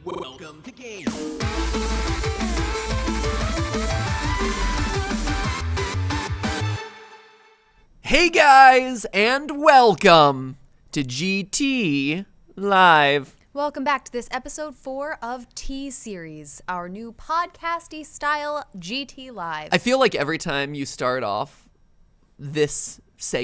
Welcome to Game. Hey guys, and welcome to GTeaLive. Welcome back to this episode 4 of T-Series, our new podcasty style GTeaLive. I feel like every time you start off this this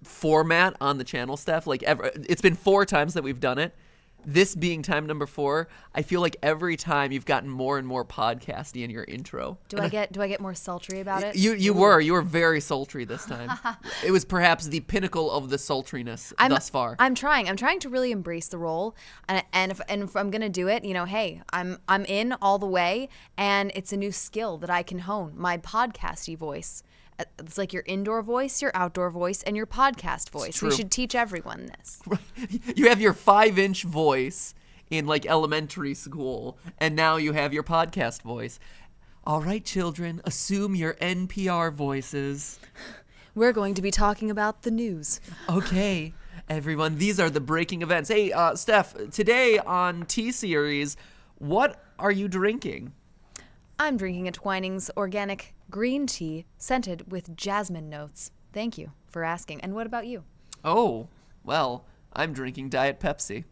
format on the channel stuff, it's been 4 times that we've done it. This being time number 4, I feel like every time you've gotten more and more podcasty in your intro. Do I get more sultry about it? You were very sultry this time. It was perhaps the pinnacle of the sultriness thus far. I'm trying to really embrace the role, and if I'm gonna do it, hey, I'm in all the way, and it's a new skill that I can hone, my podcasty voice. It's like your indoor voice, your outdoor voice, and your podcast voice. We should teach everyone this. You have your 5-inch voice in elementary school, and now you have your podcast voice. All right, children, assume your NPR voices. We're going to be talking about the news. Okay, everyone, these are the breaking events. Hey, Steph, today on T-Series, what are you drinking? I'm drinking a Twinings organic green tea scented with jasmine notes. Thank you for asking. And what about you? Oh, well, I'm drinking Diet Pepsi.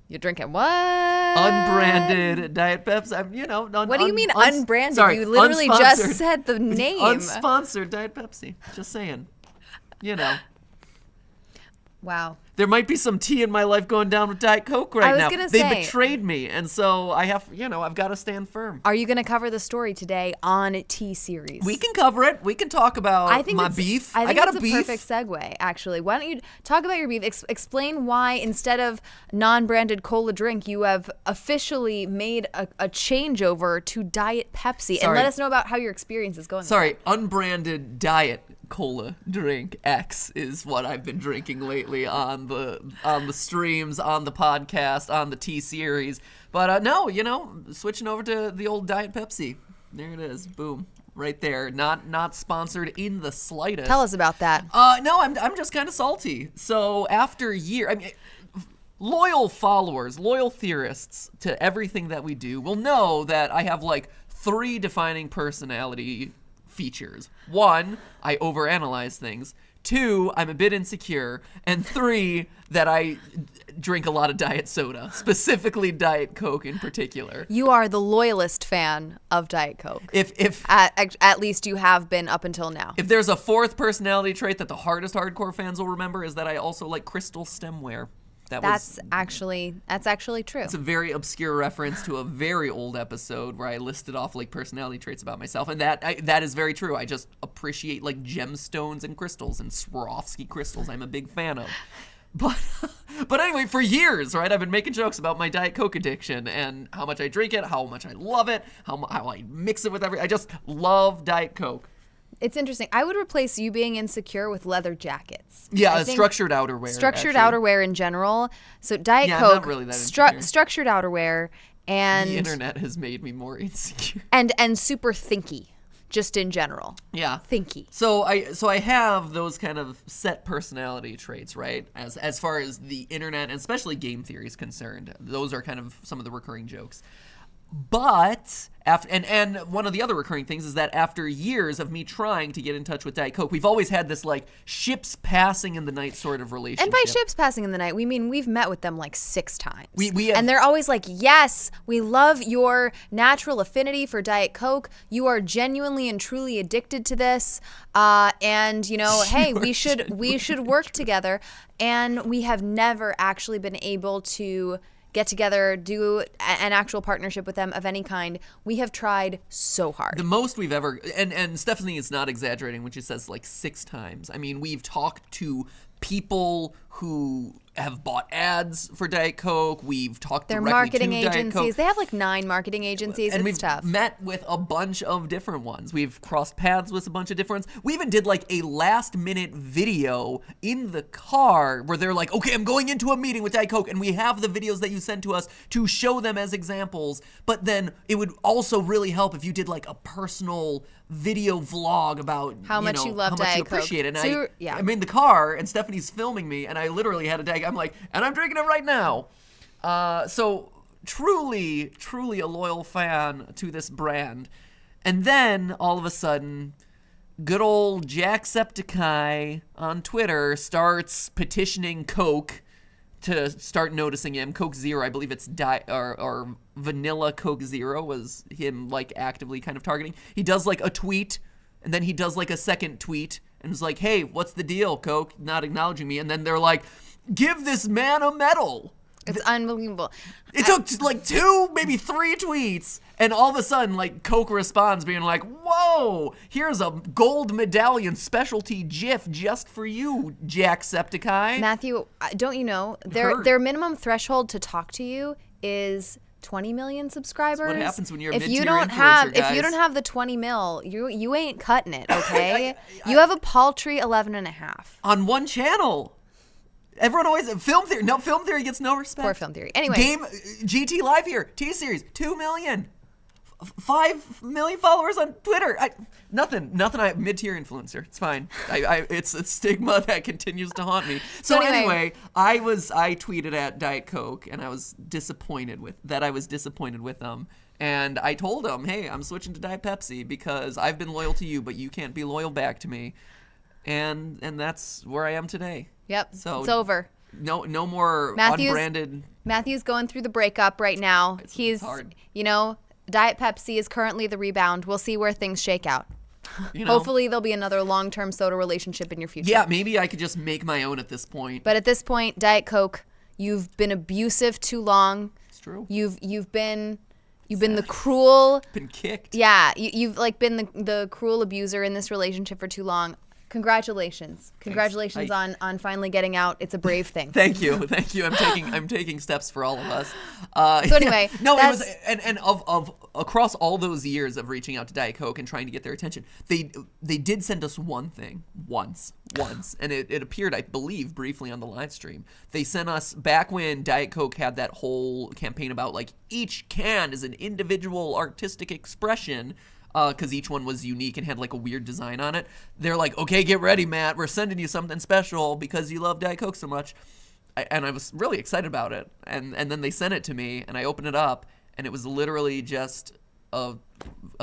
You're drinking what? Unbranded Diet Pepsi. What do you mean unbranded? Sorry, you literally unsponsored. just said the name. Unsponsored Diet Pepsi. Just saying. Wow. There might be some tea in my life going down with Diet Coke right now. They betrayed me, and so I've got to stand firm. Are you going to cover the story today on T-Series? We can cover it. We can talk about my beef. I got it's a beef. Perfect segue, actually. Why don't you talk about your beef? Explain why, instead of non-branded cola drink, you have officially made a changeover to Diet Pepsi. Sorry. And let us know about how your experience is going. Sorry, unbranded Diet Cola drink X is what I've been drinking lately on the streams, on the podcast, on the T-Series. But no, switching over to the old Diet Pepsi. There it is. Boom. Right there. Not sponsored in the slightest. Tell us about that. No, I'm just kind of salty. So after loyal followers, loyal theorists to everything that we do will know that I have 3 defining personality features. 1, I overanalyze things. 2, I'm a bit insecure. And 3, that I drink a lot of diet soda, specifically Diet Coke in particular. You are the loyalist fan of Diet Coke. If at least you have been up until now. If there's a 4th personality trait that the hardest hardcore fans will remember, is that I also like crystal stemware. That's actually true. It's a very obscure reference to a very old episode where I listed off personality traits about myself, and that is very true. I just appreciate gemstones and crystals and Swarovski crystals. I'm a big fan of. But anyway, for years, right, I've been making jokes about my Diet Coke addiction and how much I drink it, how much I love it, how I mix it with I just love Diet Coke. It's interesting. I would replace you being insecure with leather jackets. Yeah, structured outerwear. Structured outerwear in general. So Diet Coke, I'm not really that insecure. Structured outerwear, and the internet has made me more insecure. And super thinky, just in general. Yeah, thinky. So I have those kind of set personality traits, right? As far as the internet and especially game theory is concerned, those are kind of some of the recurring jokes. But and one of the other recurring things is that after years of me trying to get in touch with Diet Coke, we've always had this ships passing in the night sort of relationship. And by ships passing in the night, we mean we've met with them 6 times. We have, and they're always yes, we love your natural affinity for Diet Coke. You are genuinely and truly addicted to this. And hey, we should work together. And we have never actually been able to get together, do an actual partnership with them of any kind. We have tried so hard. The most we've ever, and Stephanie is not exaggerating when she says 6 times. I mean, we've talked to people who have bought ads for Diet Coke. We've talked Their directly marketing to Diet agencies. Coke. They have 9 marketing agencies. And it's tough. We've met with a bunch of different ones. We've crossed paths with a bunch of different ones. We even did a last minute video in the car where they're okay, I'm going into a meeting with Diet Coke, and we have the videos that you sent to us to show them as examples. But then it would also really help if you did a personal video vlog about how much you love how Diet much you Coke. appreciate it. And So I'm in the car, and Stephanie's filming me, and I literally had a Diet. I'm and I'm drinking it right now. So truly a loyal fan to this brand. And then all of a sudden, good old Jacksepticeye on Twitter starts petitioning Coke to start noticing him. Coke Zero, I believe it's or Vanilla Coke Zero was him like actively kind of targeting. He does like a tweet, and then he does like a second tweet, and is like, "Hey, what's the deal, Coke? Not acknowledging me." And then they're like, "Give this man a medal." It's unbelievable. It took like 2, maybe 3 tweets, and all of a sudden, like, Coke responds being like, "Whoa, here's a gold medallion specialty GIF just for you, Jacksepticeye." Matthew, don't you know their minimum threshold to talk to you is 20 million subscribers? That's what happens when you're a if mid-tier you don't influencer, If you guys. don't have the 20 mil, you ain't cutting it, okay? You have a paltry 11 and a half. On one channel. Everyone always Film Theory gets no respect. Poor Film Theory. Anyway, GTeaLive here. T-Series 2 million. 5 million followers on Twitter. Nothing. Mid-tier influencer. It's fine. It's a stigma that continues to haunt me. So anyway, I tweeted at Diet Coke, and I was disappointed with them. And I told them, "Hey, I'm switching to Diet Pepsi because I've been loyal to you, but you can't be loyal back to me." And that's where I am today. Yep. So it's over. No more unbranded. Matthew's going through the breakup right now. He's hard. Diet Pepsi is currently the rebound. We'll see where things shake out. Hopefully there'll be another long-term soda relationship in your future. Yeah, maybe I could just make my own at this point. But at this point, Diet Coke, you've been abusive too long. It's true. You've been the cruel. Been kicked. Yeah, you've like been the cruel abuser in this relationship for too long. Congratulations on finally getting out. It's a brave thing. Thank you. I'm taking steps for all of us. So anyway, no, it was and of across all those years of reaching out to Diet Coke and trying to get their attention, they did send us one thing once, and it appeared, I believe, briefly on the live stream. They sent us back when Diet Coke had that whole campaign about like each can is an individual artistic expression. Because each one was unique and had like a weird design on it. They're like, "Okay, get ready, Matt. We're sending you something special because you love Diet Coke so much." And I was really excited about it. And then they sent it to me, and I opened it up, and it was literally just a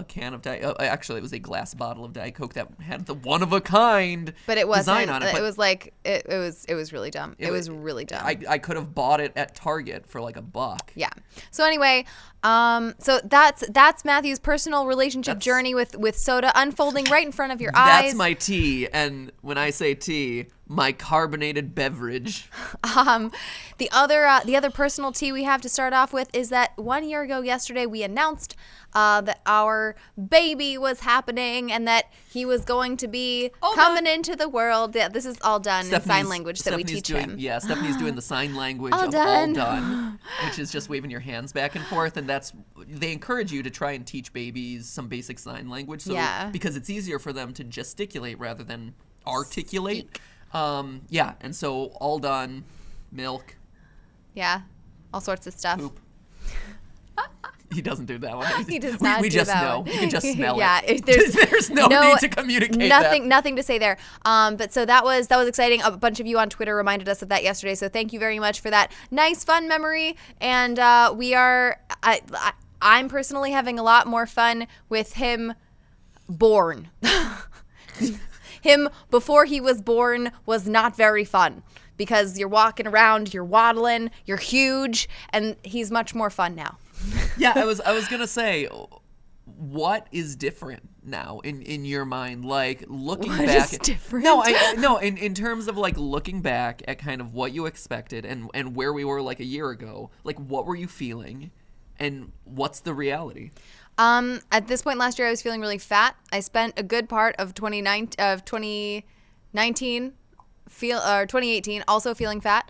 can of Diet. Actually, it was a glass bottle of Diet Coke that had the one-of-a-kind but it wasn't, design on it. It was like it was really dumb. It was really dumb. I could have bought it at Target for like $1. Yeah. So anyway, so that's Matthew's personal relationship journey with soda unfolding right in front of your eyes. That's my tea, and when I say tea, my carbonated beverage. The other personal tea we have to start off with is that 1 year ago yesterday we announced that our baby was happening and that he was going to be coming into the world. Yeah, this is all done in sign language that we teach him. Yeah, Stephanie's doing the sign language All of done. all done, which is just waving your hands back and forth. And they encourage you to try and teach babies some basic sign language. So, because it's easier for them to gesticulate rather than articulate. Yeah, and so all done, milk. Yeah, all sorts of stuff. Poop. He doesn't do that one. He does not we do just that know. one. You can just smell Yeah, it. there's no need to communicate nothing to say there. But so that was exciting. A bunch of you on Twitter reminded us of that yesterday. So thank you very much for that nice, fun memory. And I'm personally having a lot more fun with him born. Him before he was born was not very fun because you're walking around, you're waddling, you're huge, and he's much more fun now. Yeah, I was gonna say, what is different now in your mind? Like looking What back. is different? No, in terms of like looking back at kind of what you expected and where we were like a year ago. Like what were you feeling, and what's the reality? At this point last year, I was feeling really fat. I spent a good part of 2018 also feeling fat.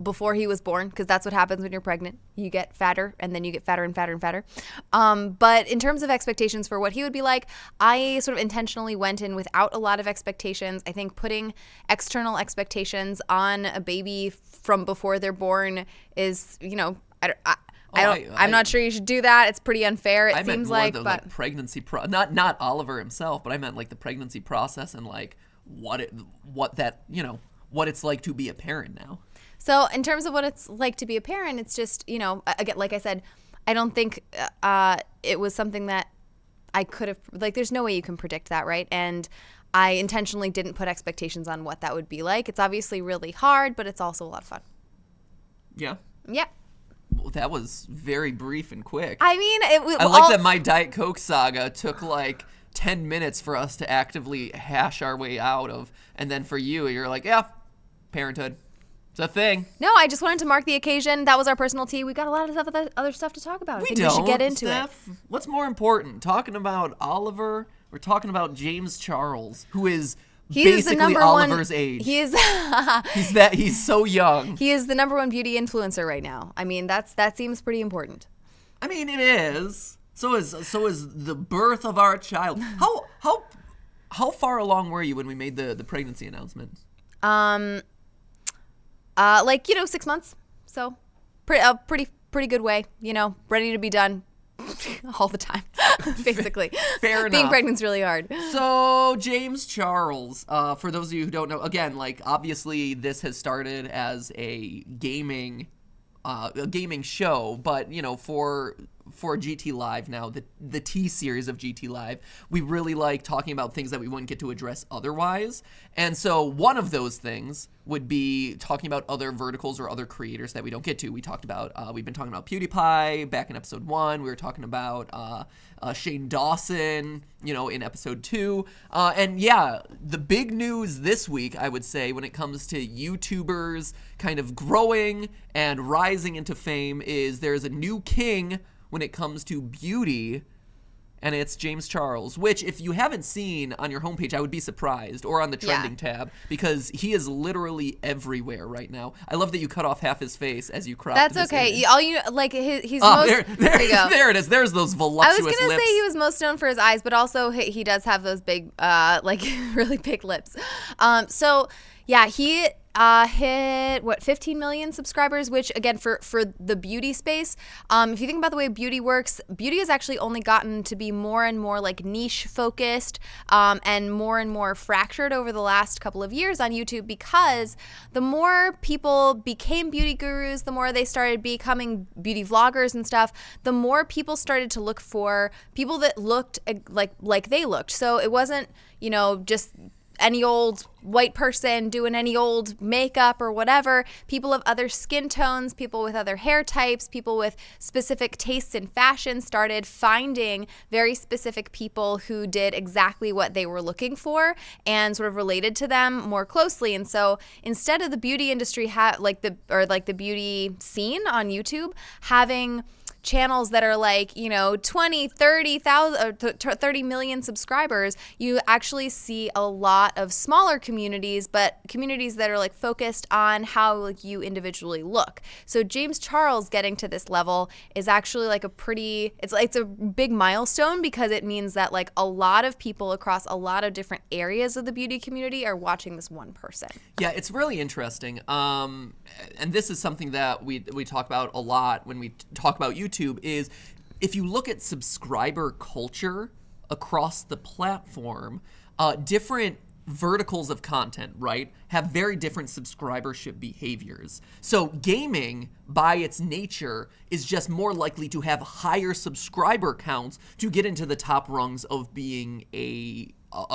Before he was born, because that's what happens when you're pregnant. You get fatter, and then you get fatter and fatter and fatter. But in terms of expectations for what he would be like, I sort of intentionally went in without a lot of expectations. I think putting external expectations on a baby from before they're born is, I'm not sure you should do that. It's pretty unfair. It seems like, the, but pregnancy not Oliver himself, but I meant like the pregnancy process and like what it's like to be a parent now. So in terms of what it's like to be a parent, it's just, again, like I said, I don't think it was something that I could have, like, there's no way you can predict that, right? And I intentionally didn't put expectations on what that would be like. It's obviously really hard, but it's also a lot of fun. Yeah. Yeah. Well, that was very brief and quick. I mean, I like that my Diet Coke saga took like 10 minutes for us to actively hash our way out of. And then for you, you're like, yeah, parenthood. It's a thing. No, I just wanted to mark the occasion. That was our personal tea. We got a lot of other stuff to talk about. I think we should get into it. What's more important, talking about Oliver or talking about James Charles, who is basically Oliver's age? He is. He's so young. He is the number one beauty influencer right now. I mean, that seems pretty important. I mean, it is. So is the birth of our child. How far along were you when we made the pregnancy announcement? 6 months. So, pretty good way. Ready to be done all the time, basically. Fair enough. Being pregnant's really hard. So, James Charles, for those of you who don't know, again, like, obviously this has started as a gaming show, but, for GTeaLive now, the T series of GTeaLive, we really like talking about things that we wouldn't get to address otherwise. And so one of those things would be talking about other verticals or other creators that we don't get to. We've been talking about PewDiePie back in episode 1. We were talking about Shane Dawson, in episode 2. And yeah, the big news this week, I would say, when it comes to YouTubers kind of growing and rising into fame is there's a new king when it comes to beauty, and it's James Charles, which if you haven't seen on your homepage, I would be surprised, or on the trending tab, because he is literally everywhere right now. I love that you cut off half his face as you cropped. That's okay. He's most. There you go. There it is. There's those voluptuous lips. I was gonna say he was most known for his eyes, but also he does have those big, really big lips. So yeah, he hit 15 million subscribers, which again for the beauty space, if you think about the way beauty works, beauty has actually only gotten to be more and more like niche focused and more fractured over the last couple of years on YouTube, because the more people became beauty gurus, the more they started becoming beauty vloggers and stuff, the more people started to look for people that looked like they looked. So it wasn't just any old white person doing any old makeup or whatever. People of other skin tones, people with other hair types, people with specific tastes in fashion started finding very specific people who did exactly what they were looking for and sort of related to them more closely. And so instead of the beauty industry the beauty scene on YouTube having channels that are 20, 30 million subscribers, you actually see a lot of smaller communities, but communities that are focused on how you individually look. So James Charles getting to this level is actually it's a big milestone, because it means that a lot of people across a lot of different areas of the beauty community are watching this one person. Yeah, it's really interesting. And this is something that we talk about a lot when we talk about YouTube, is if you look at subscriber culture across the platform, different verticals of content, right, have very different subscribership behaviors. So gaming, by its nature, is just more likely to have higher subscriber counts to get into the top rungs of being a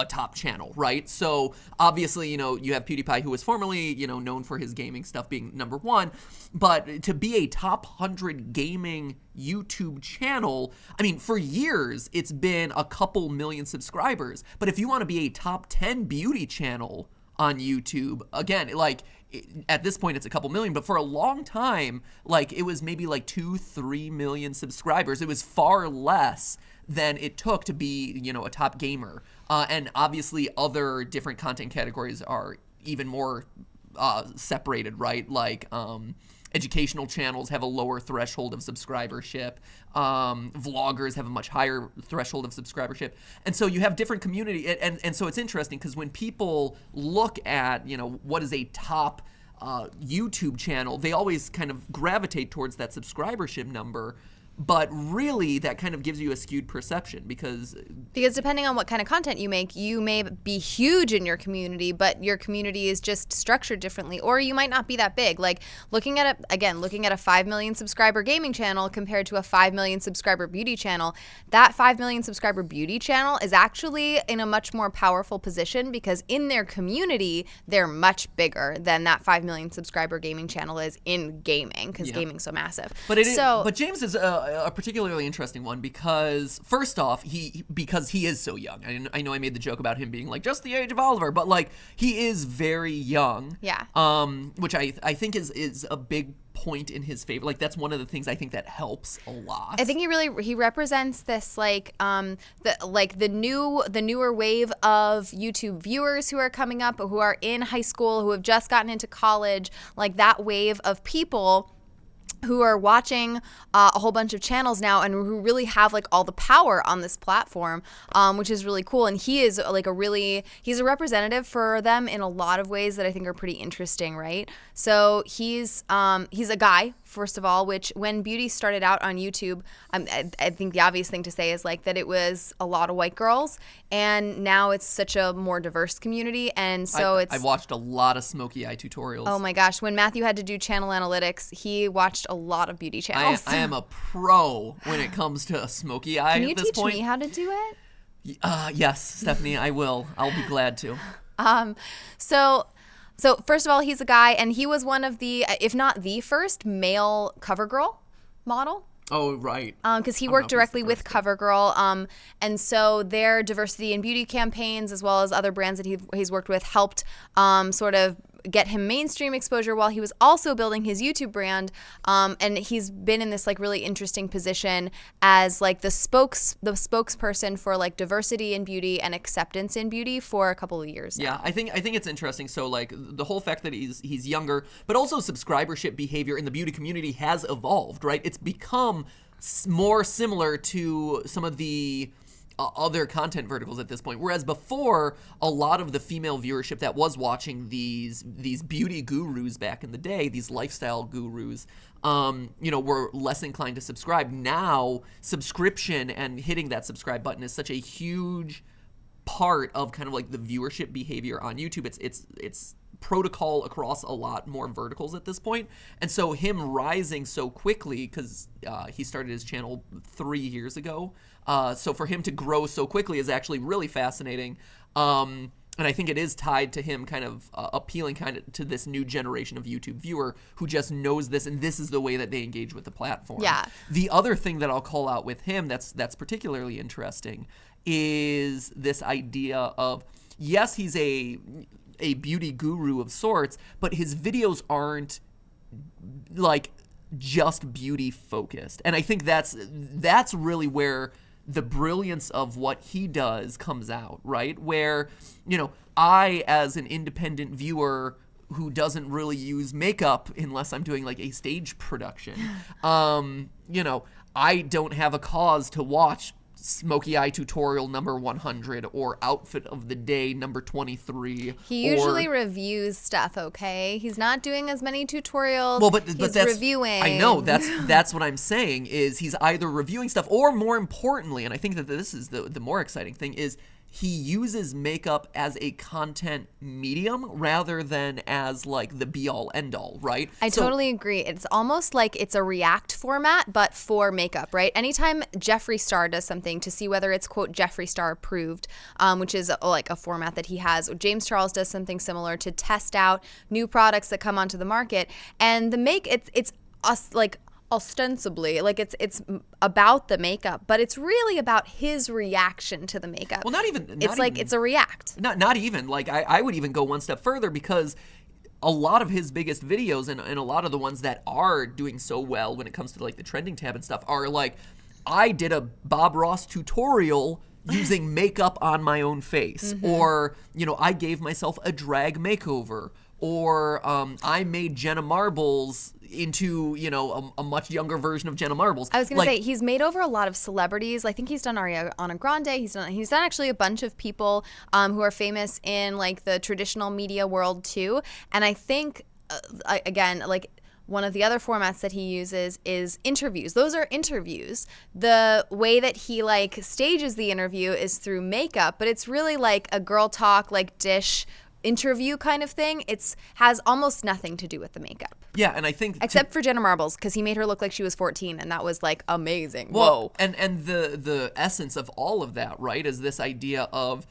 top channel, right? So obviously, you have PewDiePie, who was formerly, known for his gaming stuff being number 1, but to be a top 100 gaming YouTube channel, I mean, for years, it's been a couple million subscribers. But if you want to be a top 10 beauty channel on YouTube, again, at this point, it's a couple million, but for a long time, it was maybe 2-3 million subscribers. It was far less than it took to be, a top gamer. And obviously other different content categories are even more separated, right? Educational channels have a lower threshold of subscribership. Vloggers have a much higher threshold of subscribership. And so you have different community. And so it's interesting, because when people look at, what is a top YouTube channel, they always kind of gravitate towards that subscribership number. But really, that kind of gives you a skewed perception because depending on what kind of content you make, you may be huge in your community, but your community is just structured differently, or you might not be that big. Like looking at a 5 million subscriber gaming channel compared to a 5 million subscriber beauty channel, that 5 million subscriber beauty channel is actually in a much more powerful position because in their community, they're much bigger than that 5 million subscriber gaming channel is in gaming because gaming's so massive. But James is a particularly interesting one because first off, because he is so young. I know I made the joke about him being like just the age of Oliver, but like he is very young. Yeah. Which I think is a big point in his favor. Like that's one of the things I think that helps a lot. I think he represents this the newer wave of YouTube viewers who are coming up, who are in high school, who have just gotten into college, like that wave of people who are watching a whole bunch of channels now and who really have like all the power on this platform, which is really cool. And he is like he's a representative for them in a lot of ways that I think are pretty interesting, right? So he's a guy, first of all, which when beauty started out on YouTube, I think the obvious thing to say is like that it was a lot of white girls, and now it's such a more diverse community. And so I've watched a lot of smoky eye tutorials. Oh my gosh, when Matthew had to do channel analytics, he watched a lot of beauty channels. I am a pro when it comes to a smoky eye. Can you at this teach point. me how to do it? Yes, Stephanie, I will. I'll be glad to. So first of all, he's a guy, and he was one of the, if not the first, male CoverGirl model. Oh, right. Because he worked directly with CoverGirl, and so their diversity and beauty campaigns, as well as other brands that he's worked with, helped sort of get him mainstream exposure while he was also building his YouTube brand. And he's been in this like really interesting position as like the spokesperson for like diversity in beauty and acceptance in beauty for a couple of years now. Yeah, I think it's interesting. So like the whole fact that he's younger, but also subscribership behavior in the beauty community has evolved, right? It's become more similar to some of the other content verticals at this point, whereas before a lot of the female viewership that was watching these beauty gurus back in the day, these lifestyle gurus, were less inclined to subscribe. Now subscription and hitting that subscribe button is such a huge part of kind of like the viewership behavior on YouTube. It's protocol across a lot more verticals at this point. And so him rising so quickly, because he started his channel 3 years ago, so for him to grow so quickly is actually really fascinating. And I think it is tied to him kind of appealing kind of to this new generation of YouTube viewer who just knows this, and this is the way that they engage with the platform. Yeah. The other thing that I'll call out with him that's particularly interesting is this idea of, yes, he's a beauty guru of sorts, but his videos aren't like just beauty focused. And I think that's really where the brilliance of what he does comes out, right? Where, I, as an independent viewer who doesn't really use makeup unless I'm doing like a stage production, I don't have a cause to watch Smoky Eye Tutorial number 100 or Outfit of the Day number 23. He usually reviews stuff, okay? He's not doing as many tutorials. Well, but he's that's reviewing. I know that's what I'm saying is he's either reviewing stuff or, more importantly, and I think that this is the more exciting thing, is he uses makeup as a content medium rather than as like the be-all end-all, right? I totally agree. It's almost like it's a React format, but for makeup, right? Anytime Jeffree Star does something to see whether it's, quote, Jeffree Star approved, which is like a format that he has. James Charles does something similar to test out new products that come onto the market. And it's us like ostensibly like it's about the makeup, but it's really about his reaction to the makeup. Well, it's a react. Not even like I would even go one step further, because a lot of his biggest videos and a lot of the ones that are doing so well when it comes to like the trending tab and stuff are like, I did a Bob Ross tutorial using makeup on my own face, or I gave myself a drag makeover, or I made Jenna Marbles into a much younger version of Jenna Marbles. I was gonna say he's made over a lot of celebrities. I think he's done Ariana Grande. He's done actually a bunch of people who are famous in like the traditional media world too. And I think again, like one of the other formats that he uses is interviews. Those are interviews. The way that he like stages the interview is through makeup, but it's really like a girl talk, like dish interview kind of thing. It's has almost nothing to do with the makeup. Yeah, and I think except for Jenna Marbles, because he made her look like she was 14, and that was like amazing. Well, whoa. And the essence of all of that, right, is this idea of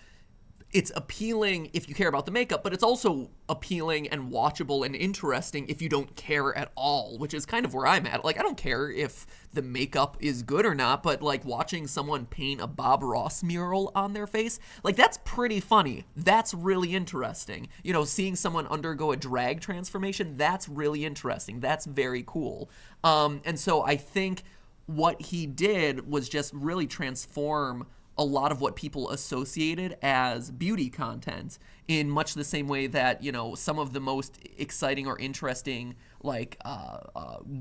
it's appealing if you care about the makeup, but it's also appealing and watchable and interesting if you don't care at all, which is kind of where I'm at. Like, I don't care if the makeup is good or not, but like watching someone paint a Bob Ross mural on their face, like that's pretty funny. That's really interesting. You know, seeing someone undergo a drag transformation, that's really interesting. That's very cool. And so I think what he did was just really transform a lot of what people associated as beauty content in much the same way that, you know, some of the most exciting or interesting like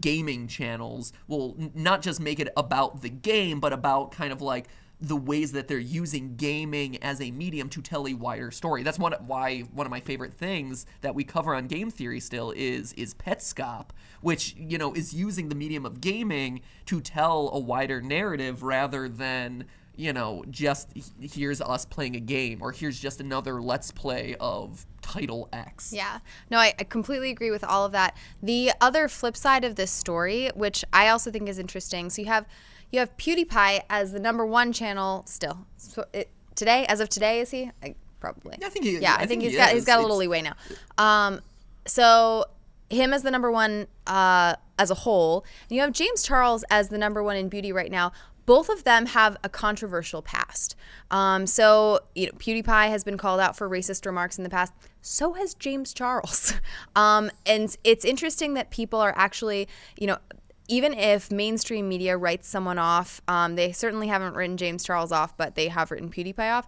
gaming channels will not just make it about the game, but about kind of like the ways that they're using gaming as a medium to tell a wider story. That's why one of my favorite things that we cover on Game Theory still is Petscop, which, you know, is using the medium of gaming to tell a wider narrative rather than, you know, just here's us playing a game, or here's just another Let's Play of Title X. Yeah. No, I completely agree with all of that. The other flip side of this story, which I also think is interesting, so you have PewDiePie as the #1 channel still. So today, as of today, is he? Probably. Yeah, I think he. Yeah, I think he's got a little leeway now. So him as the #1 as a whole, and you have James Charles as the #1 in beauty right now. Both of them have a controversial past. So, you know, PewDiePie has been called out for racist remarks in the past. So has James Charles. And it's interesting that people are actually, you know, even if mainstream media writes someone off, they certainly haven't written James Charles off, but they have written PewDiePie off.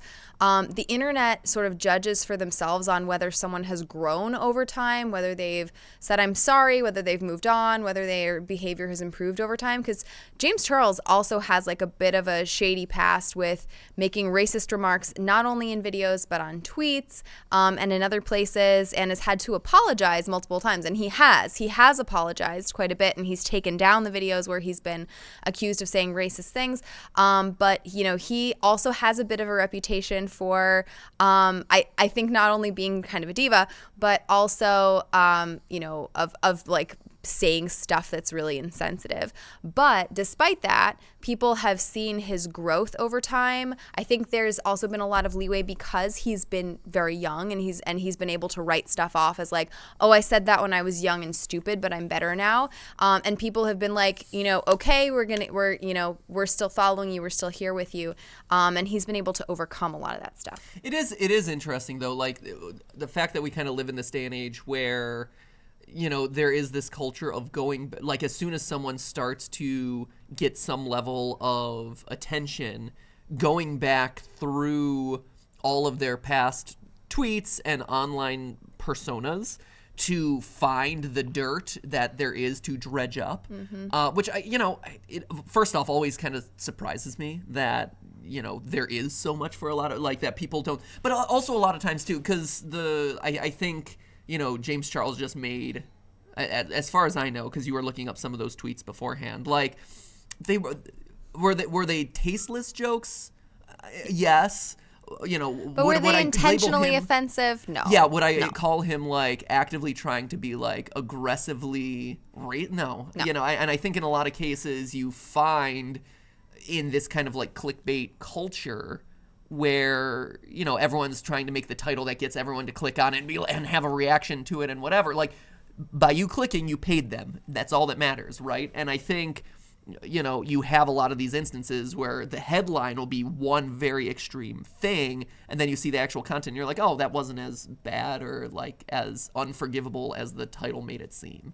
The internet sort of judges for themselves on whether someone has grown over time, whether they've said, I'm sorry, whether they've moved on, whether their behavior has improved over time. Because James Charles also has like a bit of a shady past with making racist remarks, not only in videos, but on tweets and in other places, and has had to apologize multiple times. And he has apologized quite a bit, and he's taken down the videos where he's been accused of saying racist things. But, you know, he also has a bit of a reputation for, I think, not only being kind of a diva, but also, you know, of like saying stuff that's really insensitive. But despite that, people have seen his growth over time. I think there's also been a lot of leeway because he's been very young, and he's been able to write stuff off as like, oh, I said that when I was young and stupid, but I'm better now. And people have been like, you know, okay, we're still following you, we're still here with you. And he's been able to overcome a lot of that stuff. It is interesting though, like the fact that we kind of live in this day and age where, you know, there is this culture of going, like, as soon as someone starts to get some level of attention, going back through all of their past tweets and online personas to find the dirt that there is to dredge up, which, first off, always kind of surprises me that, you know, there is so much for a lot of, like, that people don't, but also a lot of times, too, because I think, you know, James Charles just made, as far as I know, because you were looking up some of those tweets beforehand, like, were they tasteless jokes? Yes. You know, but were they intentionally offensive? No. Yeah, would I call him like actively trying to be like aggressively No. You know, and I think in a lot of cases you find in this kind of like clickbait culture where, you know, everyone's trying to make the title that gets everyone to click on it and have a reaction to it and whatever. Like, by you clicking, you paid them. That's all that matters, right? And I think, you know, you have a lot of these instances where the headline will be one very extreme thing, and then you see the actual content, and you're like, oh, that wasn't as bad or like as unforgivable as the title made it seem.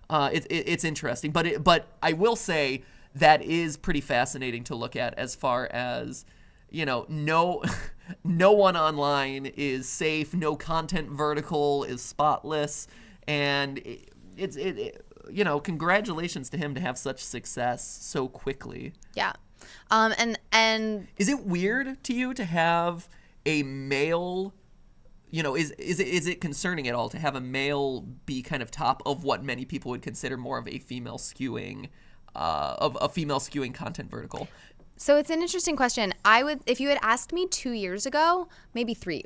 It's interesting, but I will say that is pretty fascinating to look at as far as, you know, no one online is safe, no content vertical is spotless, and it's you know, congratulations to him to have such success so quickly. Yeah. And is it weird to you to have a male is it concerning at all to have a male be kind of top of what many people would consider more of a female skewing content vertical? So it's an interesting question. If you had asked me 2 years ago, maybe 3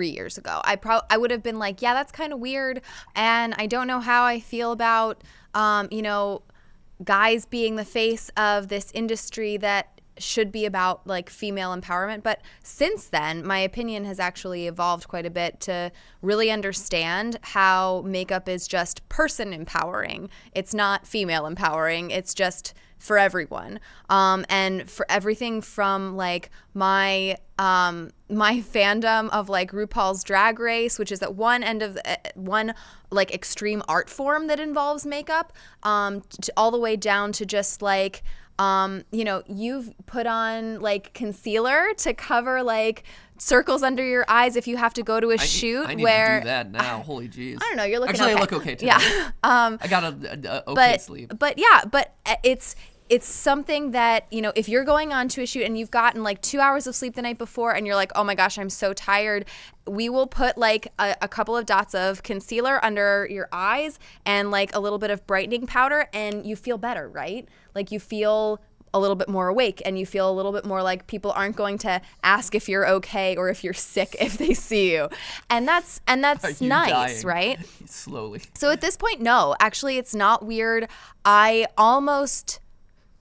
years ago, I would have been like, yeah, that's kind of weird, and I don't know how I feel about, guys being the face of this industry that should be about like female empowerment. But since then, my opinion has actually evolved quite a bit to really understand how makeup is just person empowering. It's not female empowering. It's just for everyone. And for everything from like my fandom of like RuPaul's Drag Race, which is at one end of one like extreme art form that involves makeup, to all the way down to just like, you've put on like concealer to cover like circles under your eyes if you have to go to a shoot. I need where to do that now. Holy jeez. I don't know. You're looking actually okay. I look okay today. Yeah. I got a okay sleep. But it's something that, if you're going on to a shoot and you've gotten like 2 hours of sleep the night before and you're like, oh my gosh, I'm so tired, we will put like a couple of dots of concealer under your eyes and like a little bit of brightening powder, and you feel better, right? Like you feel a little bit more awake, and you feel a little bit more like people aren't going to ask if you're okay or if you're sick if they see you. And that's nice, dying? Right? Slowly. So at this point, no, actually it's not weird. I almost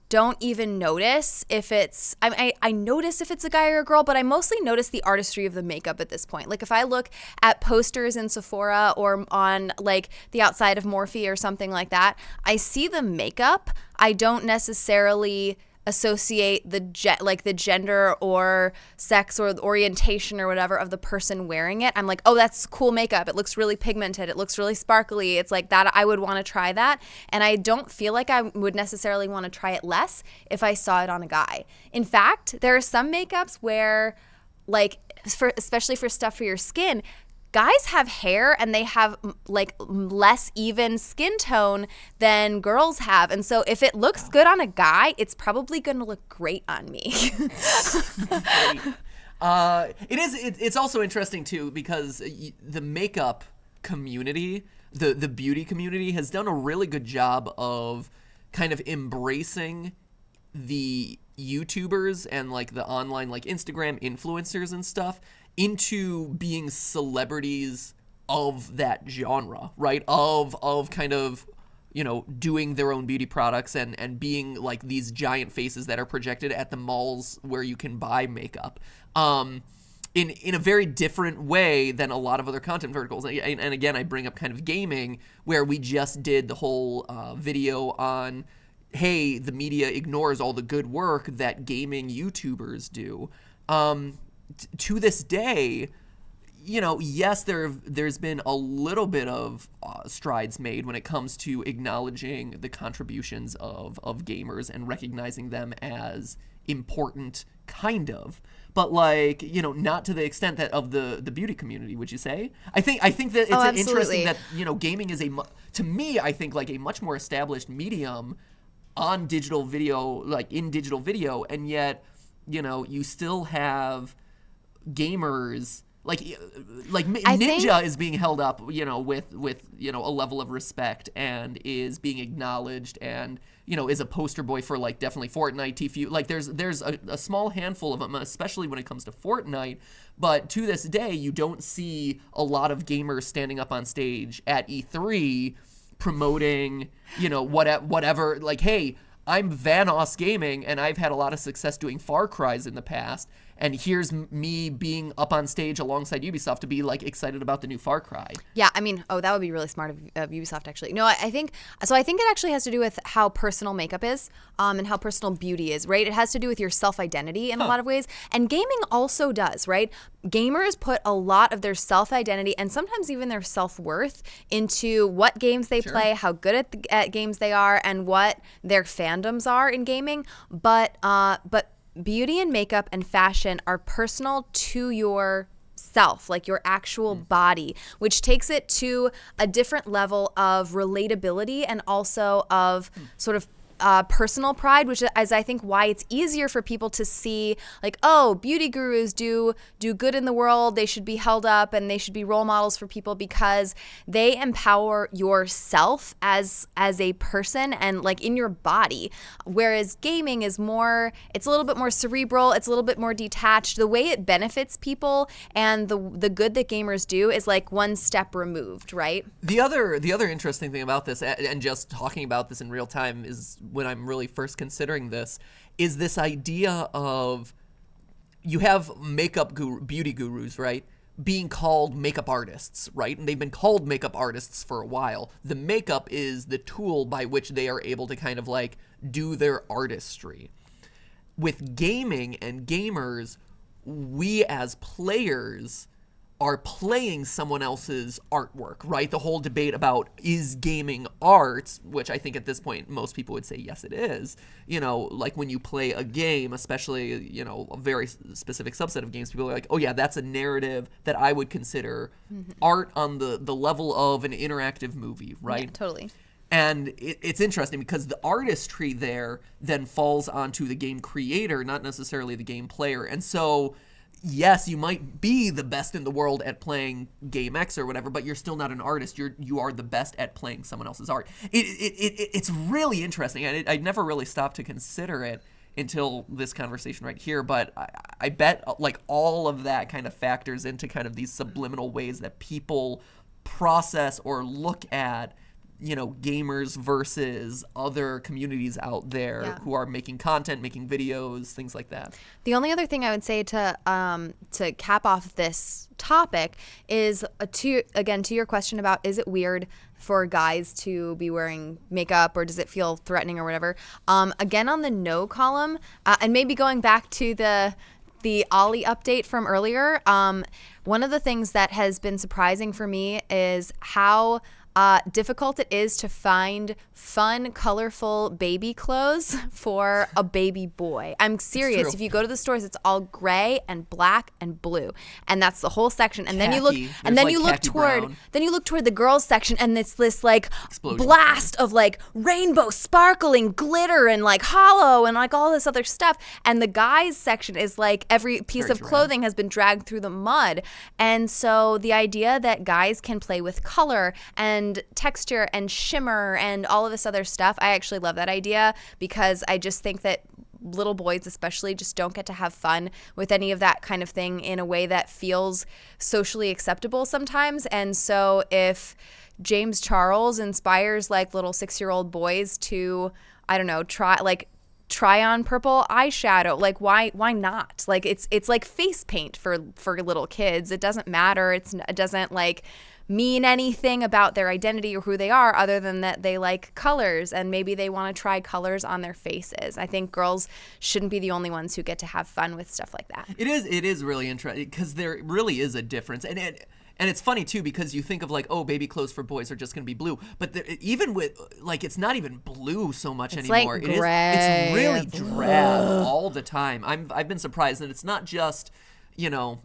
don't even notice if it's, I notice if it's a guy or a girl, but I mostly notice the artistry of the makeup at this point. Like if I look at posters in Sephora or on like the outside of Morphe or something like that, I see the makeup. I don't necessarily associate the gender or sex or the orientation or whatever of the person wearing it. I'm like, oh, that's cool makeup. It looks really pigmented. It looks really sparkly. It's like that. I would want to try that. And I don't feel like I would necessarily want to try it less if I saw it on a guy. In fact, there are some makeups where, like, especially for stuff for your skin, guys have hair and they have like less even skin tone than girls have. And so if it looks good on a guy, it's probably going to look great on me. It's also interesting too, because the makeup community, the beauty community has done a really good job of kind of embracing the YouTubers and like the online like Instagram influencers and stuff into being celebrities of that genre, right? Of kind of, doing their own beauty products and being like these giant faces that are projected at the malls where you can buy makeup. In a very different way than a lot of other content verticals. And again, I bring up kind of gaming, where we just did the whole video on, hey, the media ignores all the good work that gaming YouTubers do. To this day, yes, there's been a little bit of strides made when it comes to acknowledging the contributions of gamers and recognizing them as important, kind of. But like, not to the extent that of the beauty community, would you say? I think that it's interesting that, gaming is to me, I think like a much more established medium on digital video, like in digital video, and yet, you still have gamers like Ninja is being held up, with a level of respect and is being acknowledged and, is a poster boy for like definitely Fortnite, TFU. Like there's a small handful of them, especially when it comes to Fortnite. But to this day, you don't see a lot of gamers standing up on stage at E3 promoting, whatever, like, hey, I'm Vanoss Gaming, and I've had a lot of success doing Far Cries in the past, and here's me being up on stage alongside Ubisoft to be, like, excited about the new Far Cry. Yeah, I mean, that would be really smart of Ubisoft, actually. No, I think it actually has to do with how personal makeup is, and how personal beauty is, right? It has to do with your self-identity in a lot of ways, and gaming also does, right? Gamers put a lot of their self-identity and sometimes even their self-worth into what games they play, how good at games they are, and what their fandoms are in gaming. But beauty and makeup and fashion are personal to yourself, like your actual body, which takes it to a different level of relatability and also of sort of personal pride, which is I think why it's easier for people to see like, oh, beauty gurus do good in the world. They should be held up and they should be role models for people because they empower yourself as a person and like in your body. Whereas gaming is more, it's a little bit more cerebral. It's a little bit more detached. The way it benefits people and the good that gamers do is like one step removed, right? The other interesting thing about this, and just talking about this in real time, is when I'm really first considering this, is this idea of you have beauty gurus, right? Being called makeup artists, right? And they've been called makeup artists for a while. The makeup is the tool by which they are able to kind of like do their artistry. With gaming and gamers, we as players are playing someone else's artwork, right? The whole debate about is gaming art, which I think at this point most people would say yes it is. You know, like when you play a game, especially, you know, a very specific subset of games, people are like, oh yeah, that's a narrative that I would consider art on the level of an interactive movie, right? Yeah, totally. And it's interesting because the artistry there then falls onto the game creator, not necessarily the game player. And so yes, you might be the best in the world at playing game X or whatever, but you're still not an artist. You are the best at playing someone else's art. It's really interesting. I never really stopped to consider it until this conversation right here, but I bet like all of that kind of factors into kind of these subliminal ways that people process or look at, you know, gamers versus other communities out there who are making content, making videos, things like that. The only other thing I would say to cap off this topic is to your question about is it weird for guys to be wearing makeup or does it feel threatening or whatever. Again, on the no column, and maybe going back to the Ollie update from earlier, one of the things that has been surprising for me is how difficult it is to find fun, colorful baby clothes for a baby boy. I'm serious. If you go to the stores, it's all gray and black and blue, and that's the whole section. And then you look, and then you look toward the girls section, and it's this like blast of like rainbow, sparkling glitter, and like hollow, and like all this other stuff. And the guys section is like every piece of clothing has been dragged through the mud. And so the idea that guys can play with color and texture and shimmer and all of this other stuff, I actually love that idea because I just think that little boys especially just don't get to have fun with any of that kind of thing in a way that feels socially acceptable sometimes. And so if James Charles inspires like little 6-year-old boys to, I don't know, try on purple eyeshadow, like why not? Like it's like face paint for little kids. It doesn't matter. It doesn't like mean anything about their identity or who they are other than that they like colors and maybe they want to try colors on their faces. I think girls shouldn't be the only ones who get to have fun with stuff like that. It is really interesting because there really is a difference. And it's funny too because you think of like, oh, baby clothes for boys are just going to be blue, but even with like it's not even blue so much anymore. Like gray. It's really drab all the time. I've been surprised, and it's not just, you know,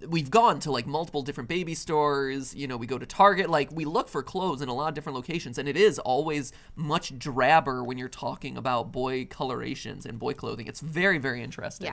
we've gone to like multiple different baby stores, you know, we go to Target, like we look for clothes in a lot of different locations, and it is always much drabber when you're talking about boy colorations and boy clothing. It's very, very interesting.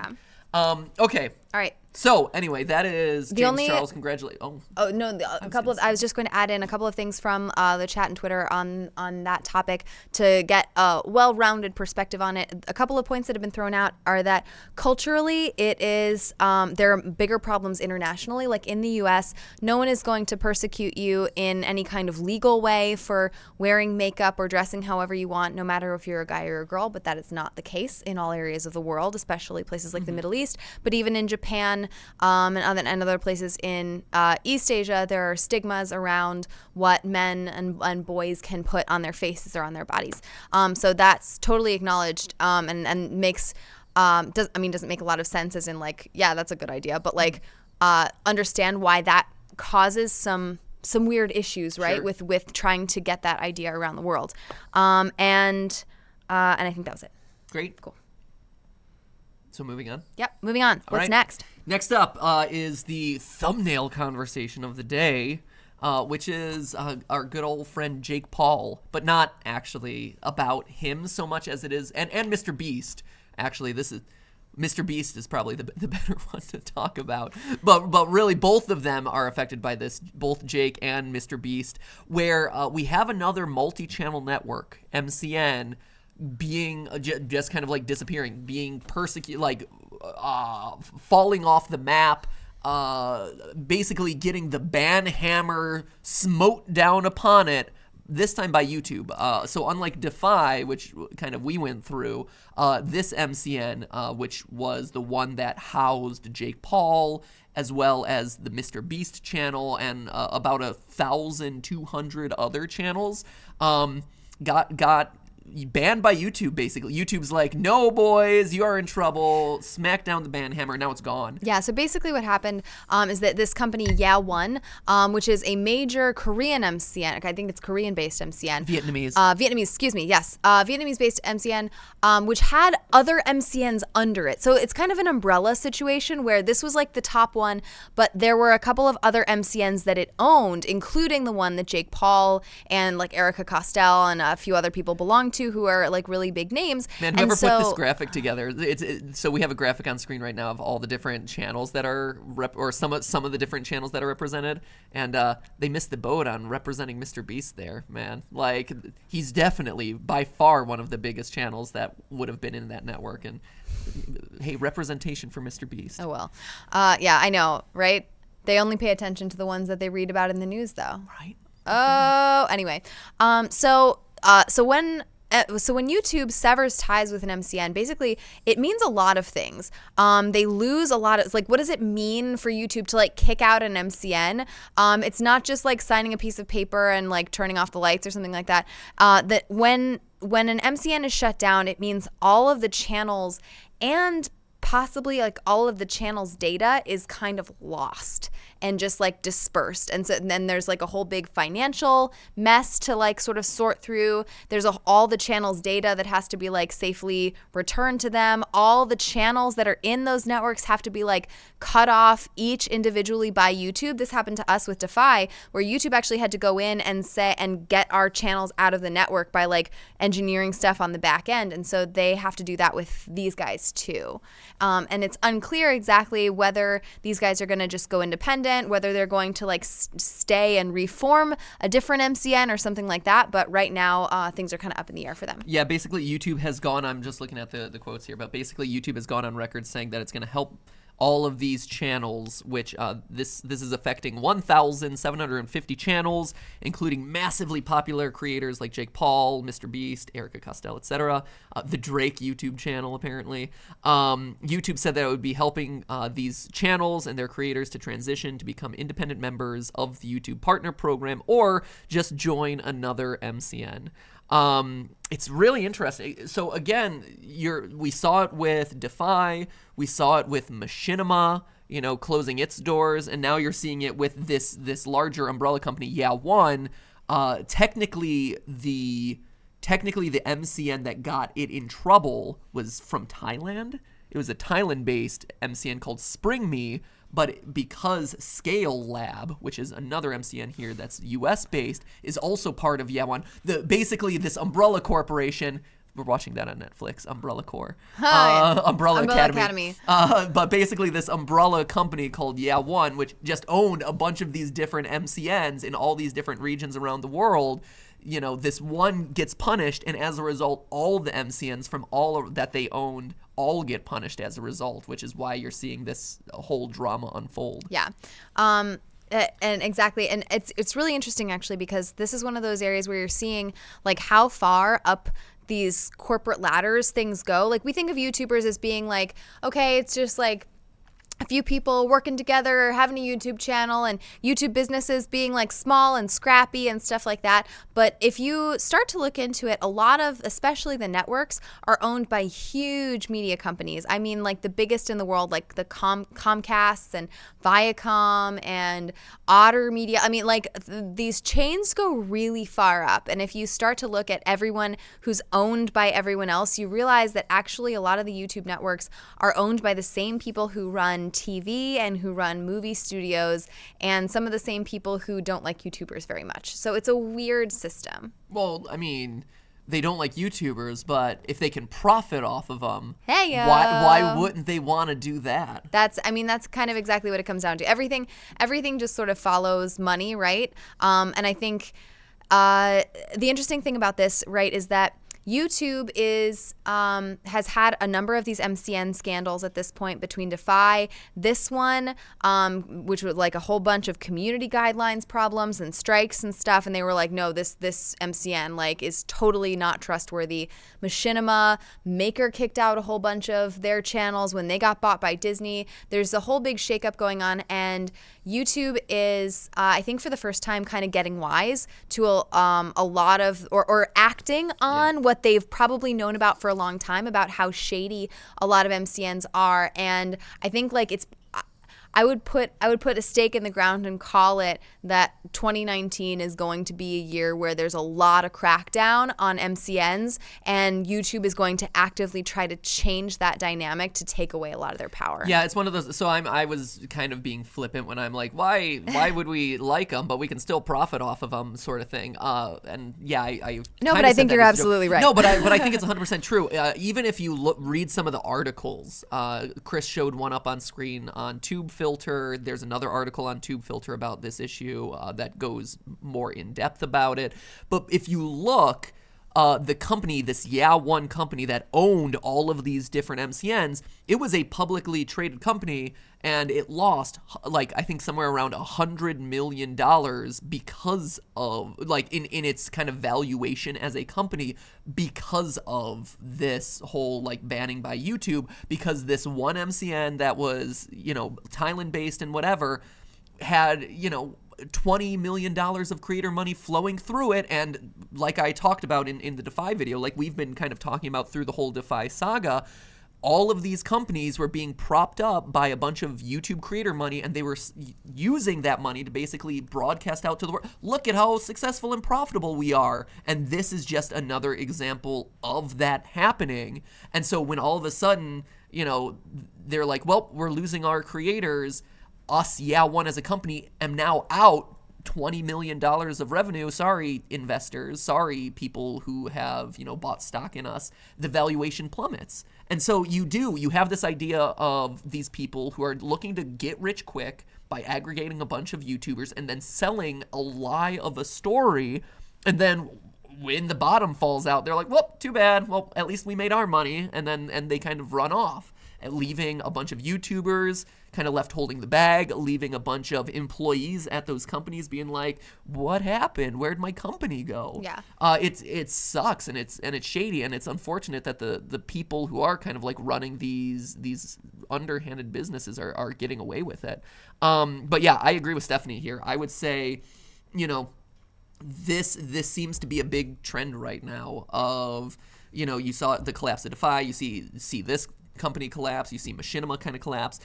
Yeah. Okay. All right. So anyway, that is James Charles. Congratulations. Oh no, I was just going to add in a couple of things from the chat and Twitter on that topic to get a well-rounded perspective on it. A couple of points that have been thrown out are that culturally, it is there are bigger problems internationally. Like in the U.S., no one is going to persecute you in any kind of legal way for wearing makeup or dressing however you want, no matter if you're a guy or a girl. But that is not the case in all areas of the world, especially places like the Middle East. But even in Japan. And other places in East Asia, there are stigmas around what men and boys can put on their faces or on their bodies. So that's totally acknowledged and makes doesn't make a lot of sense as in like, yeah, that's a good idea, but like understand why that causes some weird issues, right? Sure. With trying to get that idea around the world. And I think that was it. Great. Cool. So moving on? Yep, moving on. What's next? Next up is the thumbnail conversation of the day. which is our good old friend Jake Paul, but not actually about him so much as it is, and Mr. Beast. Actually, Mr. Beast is probably the better one to talk about. But really, both of them are affected by this, both Jake and Mr. Beast, where we have another multi-channel network, MCN, being just kind of like disappearing, being persecuted, like falling off the map, basically getting the ban hammer smote down upon it, this time by YouTube. So unlike Defy, which kind of we went through, this MCN, which was the one that housed Jake Paul, as well as the Mr. Beast channel and about 1,200 other channels, got banned by YouTube, basically. YouTube's like, no, boys, you are in trouble. Smack down the ban hammer. Now it's gone. Yeah, so basically what happened is that this company, Yeah1, which is a major Korean MCN, I think it's Korean-based MCN. Vietnamese, excuse me, yes. Vietnamese-based MCN, which had other MCNs under it. So it's kind of an umbrella situation where this was like the top one, but there were a couple of other MCNs that it owned, including the one that Jake Paul and like Erica Costell and a few other people belonged to, who are like really big names. Man, whoever put this graphic together, so we have a graphic on screen right now of all the different channels that are or some of the different channels that are represented, and they missed the boat on representing Mr. Beast there, man. Like, he's definitely by far one of the biggest channels that would have been in that network, and hey, representation for Mr. Beast. Oh well. Yeah, I know, right? They only pay attention to the ones that they read about in the news, though. Right. Oh, anyway. So when YouTube severs ties with an MCN, basically it means a lot of things. They lose a lot of, like, what does it mean for YouTube to like kick out an MCN? It's not just like signing a piece of paper and like turning off the lights or something like that. That when an MCN is shut down, it means all of the channels and possibly like all of the channel's data is kind of lost and just like dispersed. And then there's like a whole big financial mess to like sort of sort through. There's all the channel's data that has to be like safely returned to them. All the channels that are in those networks have to be like cut off each individually by YouTube. This happened to us with Defy, where YouTube actually had to go in and get our channels out of the network by like engineering stuff on the back end. And so they have to do that with these guys too. And it's unclear exactly whether these guys are going to just go independent, whether they're going to like stay and reform a different MCN or something like that. But right now, things are kind of up in the air for them. Yeah, basically YouTube has gone, I'm just looking at the quotes here, but basically YouTube has gone on record saying that it's going to help all of these channels, which this is affecting 1,750 channels, including massively popular creators like Jake Paul, Mr. Beast, Erica Costell, etc. The Drake YouTube channel, apparently. YouTube said that it would be helping these channels and their creators to transition to become independent members of the YouTube Partner Program or just join another MCN. It's really interesting. So again, we saw it with Defy, we saw it with Machinima, closing its doors, and now you're seeing it with this larger umbrella company, Yeah1. Technically the MCN that got it in trouble was from Thailand. It was a Thailand-based MCN called SpringMe, but because Scale Lab, which is another MCN here that's US-based, is also part of Yeah1, basically this umbrella corporation, we're watching that on Netflix, Umbrella Corps, Umbrella Academy. But basically this umbrella company called Yeah1, which just owned a bunch of these different MCNs in all these different regions around the world, this one gets punished, and as a result, all the MCNs from all that they owned all get punished as a result, which is why you're seeing this whole drama unfold. Yeah. And exactly. And it's really interesting, actually, because this is one of those areas where you're seeing like how far up these corporate ladders things go. Like, we think of YouTubers as being like, okay, it's just like a few people working together, having a YouTube channel, and YouTube businesses being like small and scrappy and stuff like that. But if you start to look into it, a lot of, especially the networks, are owned by huge media companies. I mean, like the biggest in the world, like the Comcasts and Viacom and Otter Media. I mean, like these chains go really far up. And if you start to look at everyone who's owned by everyone else, you realize that actually a lot of the YouTube networks are owned by the same people who run TV and who run movie studios, and some of the same people who don't like YouTubers very much. So it's a weird system. Well, I mean, they don't like YouTubers, but if they can profit off of them, Hey, why wouldn't they want to do that? That's kind of exactly what it comes down to. Everything just sort of follows money, right? And I think the interesting thing about this, right, is that YouTube has had a number of these MCN scandals at this point between Defy, this one, which was like a whole bunch of community guidelines problems and strikes and stuff, and they were like, no, this MCN like is totally not trustworthy. Machinima, Maker kicked out a whole bunch of their channels when they got bought by Disney. There's a whole big shakeup going on, and YouTube is, I think for the first time, kind of getting wise to a lot of, or acting on what they've probably known about for a long time about how shady a lot of MCNs are. And I think like I would put a stake in the ground and call it that 2019 is going to be a year where there's a lot of crackdown on MCNs, and YouTube is going to actively try to change that dynamic to take away a lot of their power. Yeah, it's one of those. So I was kind of being flippant when I'm like, why would we like them, but we can still profit off of them, sort of thing. And yeah, I no, but I think you're absolutely right. No, but I think it's 100% true. Even if you read some of the articles, Chris showed one up on screen on Tube Filter. There's another article on Tube Filter about this issue that goes more in depth about it. But if you look, the company, this One company that owned all of these different MCNs, it was a publicly traded company, and it lost like I think somewhere around $100 million because of like in its kind of valuation as a company because of this whole like banning by YouTube, because this one MCN that was, Thailand based and whatever had, $20 million of creator money flowing through it. And like I talked about in the Defy video, like we've been kind of talking about through the whole Defy saga, all of these companies were being propped up by a bunch of YouTube creator money, and they were using that money to basically broadcast out to the world. Look at how successful and profitable we are. And this is just another example of that happening. And so when all of a sudden, they're like, well, we're losing our creators, us, One as a company, am now out $20 million of revenue. Sorry, investors. Sorry, people who have, bought stock in us. The valuation plummets. And so you have this idea of these people who are looking to get rich quick by aggregating a bunch of YouTubers and then selling a lie of a story. And then when the bottom falls out, they're like, well, too bad. Well, at least we made our money. And they kind of run off, leaving a bunch of YouTubers kind of left holding the bag, leaving a bunch of employees at those companies being like, what happened? Where'd my company go? Yeah. It sucks, and it's shady, and it's unfortunate that the people who are kind of like running these underhanded businesses are getting away with it. But yeah, I agree with Stephanie here. I would say, this seems to be a big trend right now of, you saw the collapse of Defy, you see this company collapse, you see Machinima kind of collapse.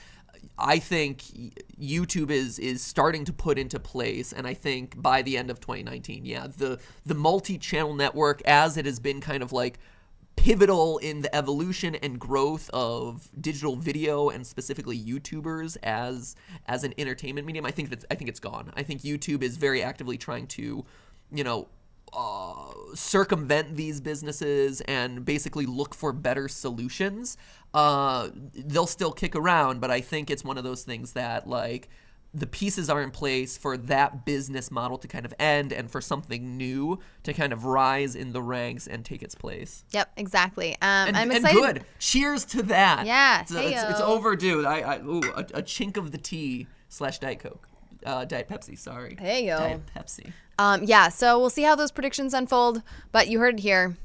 I think YouTube is starting to put into place, and I think by the end of 2019, the multi-channel network, as it has been kind of like pivotal in the evolution and growth of digital video and specifically YouTubers as an entertainment medium, I think it's gone. I think YouTube is very actively trying to, circumvent these businesses and basically look for better solutions. They'll still kick around, but I think it's one of those things that like the pieces are in place for that business model to kind of end and for something new to kind of rise in the ranks and take its place. Yep, exactly. I'm excited. And good. Cheers to that. Yeah, it's overdue. A chink of the tea / Diet Coke. Diet Pepsi, sorry. Hey, yo. Diet Pepsi. So we'll see how those predictions unfold, but you heard it here.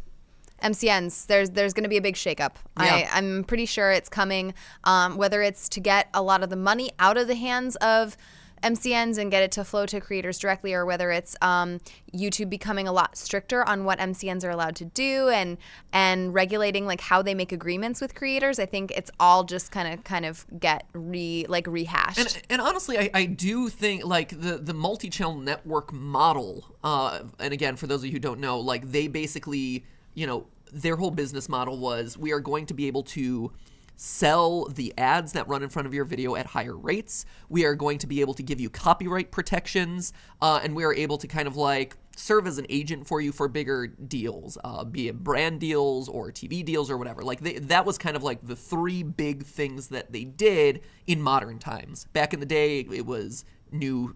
MCNs, there's going to be a big shakeup. Yeah. I'm pretty sure it's coming, whether it's to get a lot of the money out of the hands of MCNs and get it to flow to creators directly, or whether it's YouTube becoming a lot stricter on what MCNs are allowed to do and regulating like how they make agreements with creators. I think it's all just kind of get rehashed. And honestly, I do think like the multi-channel network model, and again, for those of you who don't know, like they basically, their whole business model was we are going to be able to sell the ads that run in front of your video at higher rates. We are going to be able to give you copyright protections, and we are able to kind of like serve as an agent for you for bigger deals, be it brand deals or TV deals or whatever. Like that was kind of like the three big things that they did in modern times. Back in the day, it was new,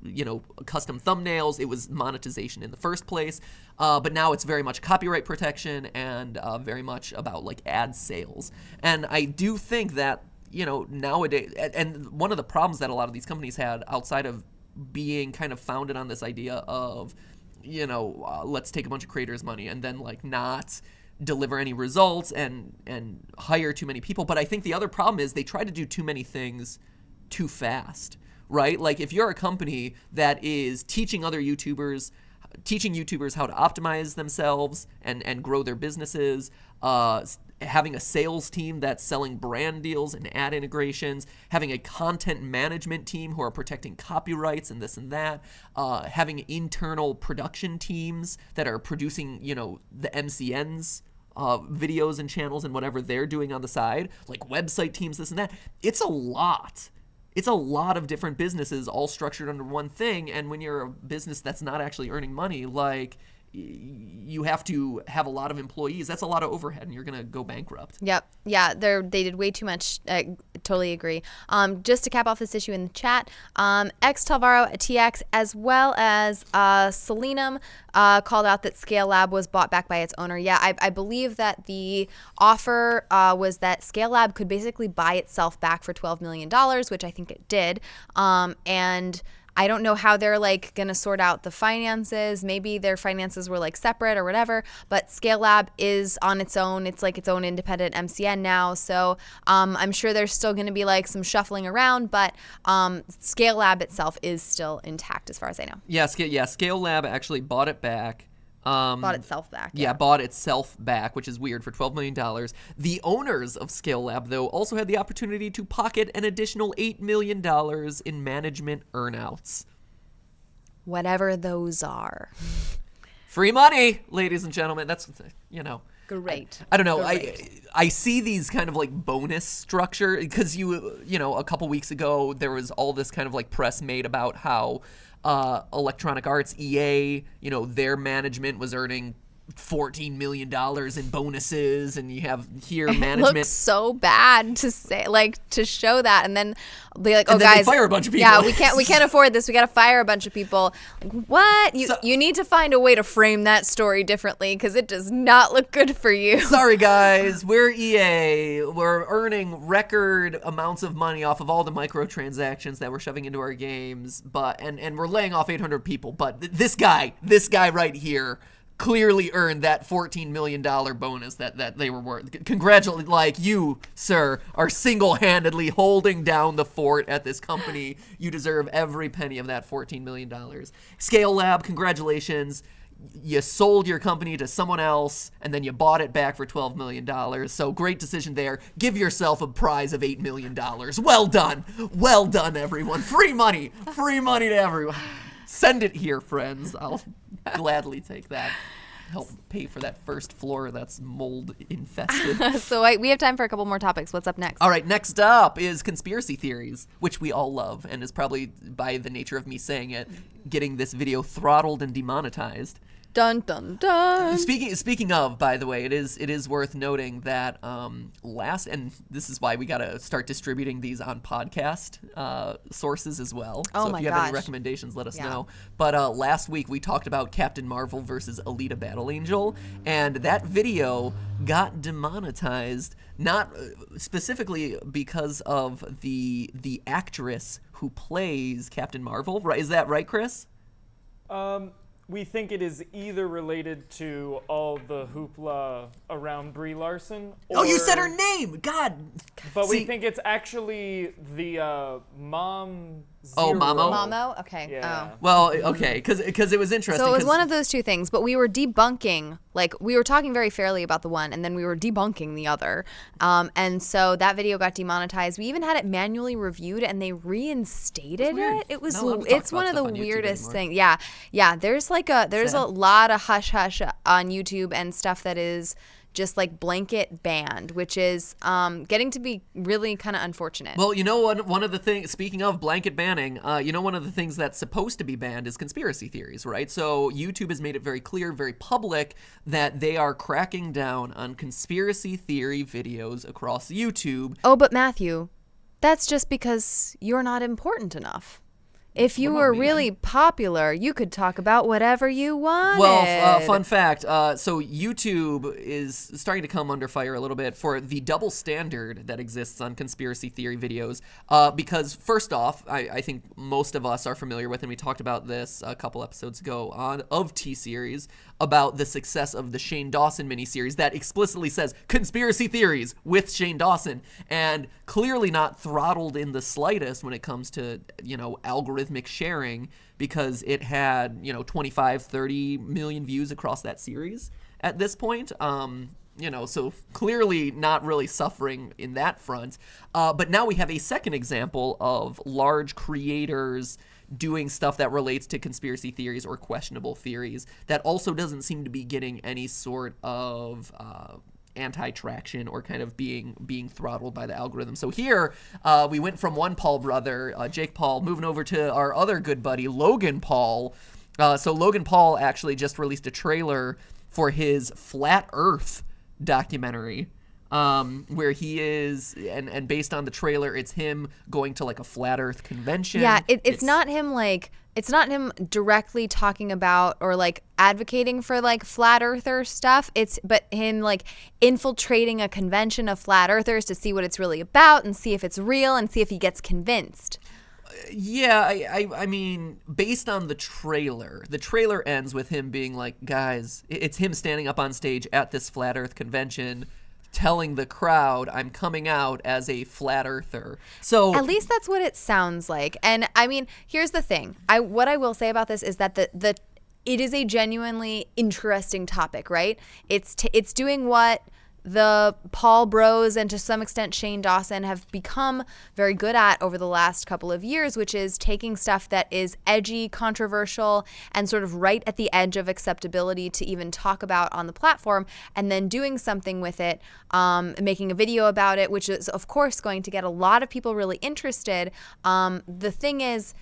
custom thumbnails. It was monetization in the first place. But now it's very much copyright protection and very much about like ad sales. And I do think that, nowadays, and one of the problems that a lot of these companies had outside of being kind of founded on this idea of, let's take a bunch of creators' money and then like not deliver any results and hire too many people. But I think the other problem is they try to do too many things too fast. Right? Like if you're a company that is teaching YouTubers how to optimize themselves and grow their businesses, having a sales team that's selling brand deals and ad integrations, having a content management team who are protecting copyrights and this and that, having internal production teams that are producing, the MCNs, videos and channels and whatever they're doing on the side, like website teams, this and that. It's a lot. It's a lot of different businesses all structured under one thing, and when you're a business that's not actually earning money, like you have to have a lot of employees. That's a lot of overhead, and you're going to go bankrupt. Yep. Yeah, they did way too much. I totally agree. Just to cap off this issue in the chat, X Talvaro TX as well as Selenum called out that Scale Lab was bought back by its owner. Yeah, I believe that the offer was that Scale Lab could basically buy itself back for $12 million, which I think it did. And I don't know how they're like going to sort out the finances. Maybe their finances were like separate or whatever, but Scale Lab is on its own. It's like its own independent MCN now. So I'm sure there's still going to be like some shuffling around, but Scale Lab itself is still intact as far as I know. Yeah, Scale Lab actually bought it back. Bought itself back. Yeah, bought itself back, which is weird, for $12 million. The owners of Scale Lab, though, also had the opportunity to pocket an additional $8 million in management earnouts. Whatever those are. Free money, ladies and gentlemen. That's, Great. I don't know. I see these kind of like bonus structure because a couple weeks ago there was all this kind of like press made about how Electronic Arts, EA, their management was earning $14 million in bonuses, and you have here management. It looks so bad to say, like, to show that, and then be like, "Oh, and then guys, they fire a bunch of people. Yeah, we can't afford this. We got to fire a bunch of people." Like, what? You need to find a way to frame that story differently because it does not look good for you. Sorry, guys, we're EA. We're earning record amounts of money off of all the microtransactions that we're shoving into our games, and we're laying off 800 people. But this guy right here clearly earned that $14 million bonus that they were worth. Congratulate, like, you, sir, are single-handedly holding down the fort at this company. You deserve every penny of that $14 million. Scale Lab, congratulations. You sold your company to someone else, and then you bought it back for $12 million. So great decision there. Give yourself a prize of $8 million. Well done. Well done, everyone. Free money. Free money to everyone. Send it here, friends. I'll gladly take that. Help pay for that first floor that's mold infested. So we have time for a couple more topics. What's up next? All right, next up is conspiracy theories, which we all love, and is probably, by the nature of me saying it, getting this video throttled and demonetized. Dun dun dun. Speaking of, by the way, it is worth noting that and this is why we gotta start distributing these on podcast sources as well. Oh, so if you have any recommendations, let us know. But last week we talked about Captain Marvel versus Aleta Battle Angel, and that video got demonetized, not specifically because of the actress who plays Captain Marvel. Right? Is that right, Chris? We think it is either related to all the hoopla around Brie Larson. Or, you said her name! God! But we think it's actually the Mom Zero. Oh, Mamo? Mamo? Okay. Yeah. Oh. Well, okay, because it was interesting. So it was one of those two things, but we were debunking, like, we were talking very fairly about the one, and then we were debunking the other. And so that video got demonetized. We even had it manually reviewed, and they reinstated it. It was, it's one of the weirdest things. Yeah. There's a lot of hush hush on YouTube and stuff that is just like blanket banned, which is getting to be really kind of unfortunate. Well, you know what? One of the things, speaking of blanket banning, one of the things that's supposed to be banned is conspiracy theories, right? So YouTube has made it very clear, very public, that they are cracking down on conspiracy theory videos across YouTube. Oh, but Matthew, that's just because you're not important enough. If you were really popular, you could talk about whatever you wanted. Well, fun fact. So YouTube is starting to come under fire a little bit for the double standard that exists on conspiracy theory videos. Because first off, I think most of us are familiar with, and we talked about this a couple episodes ago of T-Series, about the success of the Shane Dawson miniseries that explicitly says conspiracy theories with Shane Dawson, and clearly not throttled in the slightest when it comes to, algorithmic sharing, because it had, 25, 30 million views across that series at this point. So clearly not really suffering in that front. But now we have a second example of large creators doing stuff that relates to conspiracy theories or questionable theories that also doesn't seem to be getting any sort of anti-traction or kind of being throttled by the algorithm. So here we went from one Paul brother, Jake Paul, moving over to our other good buddy, Logan Paul. So Logan Paul actually just released a trailer for his Flat Earth documentary, where he is, and based on the trailer, it's him going to like a Flat Earth convention. Yeah, it's not him it's not him directly talking about or like advocating for like flat earther stuff. But him like infiltrating a convention of flat earthers to see what it's really about and see if it's real and see if he gets convinced. Yeah, I mean, based on the trailer ends with him being like, guys, it's him standing up on stage at this Flat Earth convention telling the crowd, I'm coming out as a flat earther. So at least that's what it sounds like. And I mean, here's the thing. What I will say about this is that it is a genuinely interesting topic, right? It's doing what the Paul bros and to some extent Shane Dawson have become very good at over the last couple of years, which is taking stuff that is edgy, controversial, and sort of right at the edge of acceptability to even talk about on the platform, and then doing something with it, making a video about it, which is of course going to get a lot of people really interested. The thing is,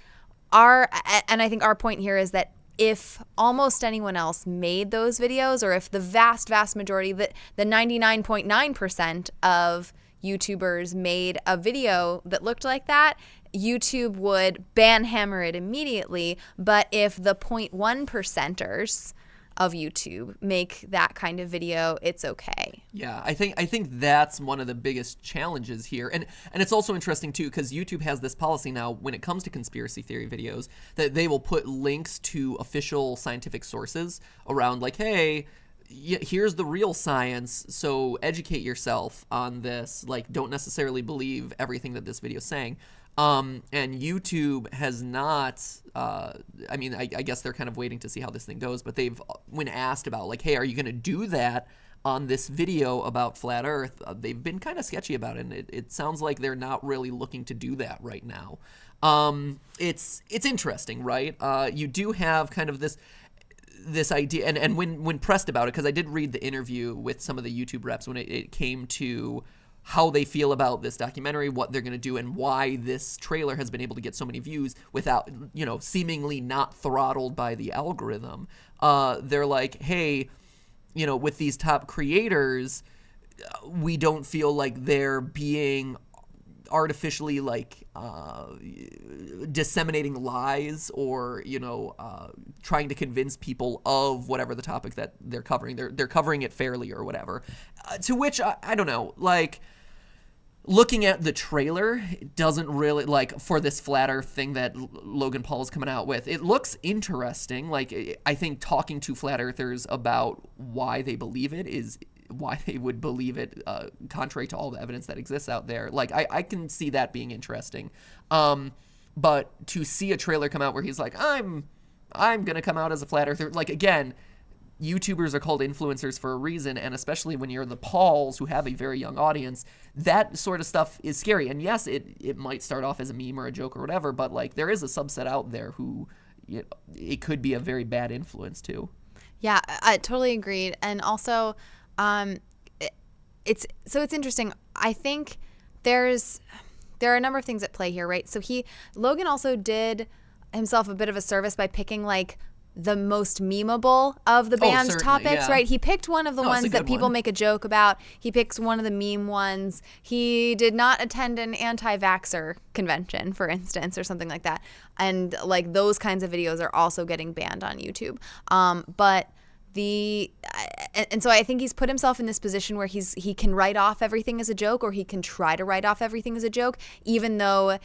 and I think our point here is that if almost anyone else made those videos, or if the vast, vast majority, the 99.9% of YouTubers made a video that looked like that, YouTube would hammer it immediately. But if the 0.1%ers of YouTube make that kind of video, it's okay. Yeah, I think that's one of the biggest challenges here. And it's also interesting too, because YouTube has this policy now when it comes to conspiracy theory videos that they will put links to official scientific sources around like, hey, here's the real science, so educate yourself on this. Like, don't necessarily believe everything that this video is saying. And YouTube has not, I mean, I guess they're kind of waiting to see how this thing goes, but when asked about like, hey, are you going to do that on this video about Flat Earth, they've been kind of sketchy about it, and it sounds like they're not really looking to do that right now. It's interesting, right? You do have kind of this idea, and when pressed about it, because I did read the interview with some of the YouTube reps when it came to how they feel about this documentary, what they're going to do, and why this trailer has been able to get so many views without, seemingly not throttled by the algorithm. They're like, hey, with these top creators, we don't feel like they're being artificially like disseminating lies or trying to convince people of whatever the topic that they're covering. They're covering it fairly or whatever. To which I don't know, like, looking at the trailer, it doesn't really, like, for this flat earth thing that Logan Paul is coming out with, it looks interesting. Like, I think talking to flat earthers about why they believe it is why they would believe it, contrary to all the evidence that exists out there. Like, I can see that being interesting. But to see a trailer come out where he's like, I'm going to come out as a flat earther, like, again, YouTubers are called influencers for a reason, and especially when you're the Pauls who have a very young audience, that sort of stuff is scary. And yes, it might start off as a meme or a joke or whatever, but like there is a subset out there who it could be a very bad influence too. Yeah, I totally agreed. And also, it's interesting. I think there are a number of things at play here, right? So Logan also did himself a bit of a service by picking like the most memeable of the band's topics, right? He picked one of the ones that people make a joke about. He picks one of the meme ones. He did not attend an anti-vaxxer convention, for instance, or something like that. And like those kinds of videos are also getting banned on YouTube. And so I think he's put himself in this position where he can write off everything as a joke, or he can try to write off everything as a joke, even though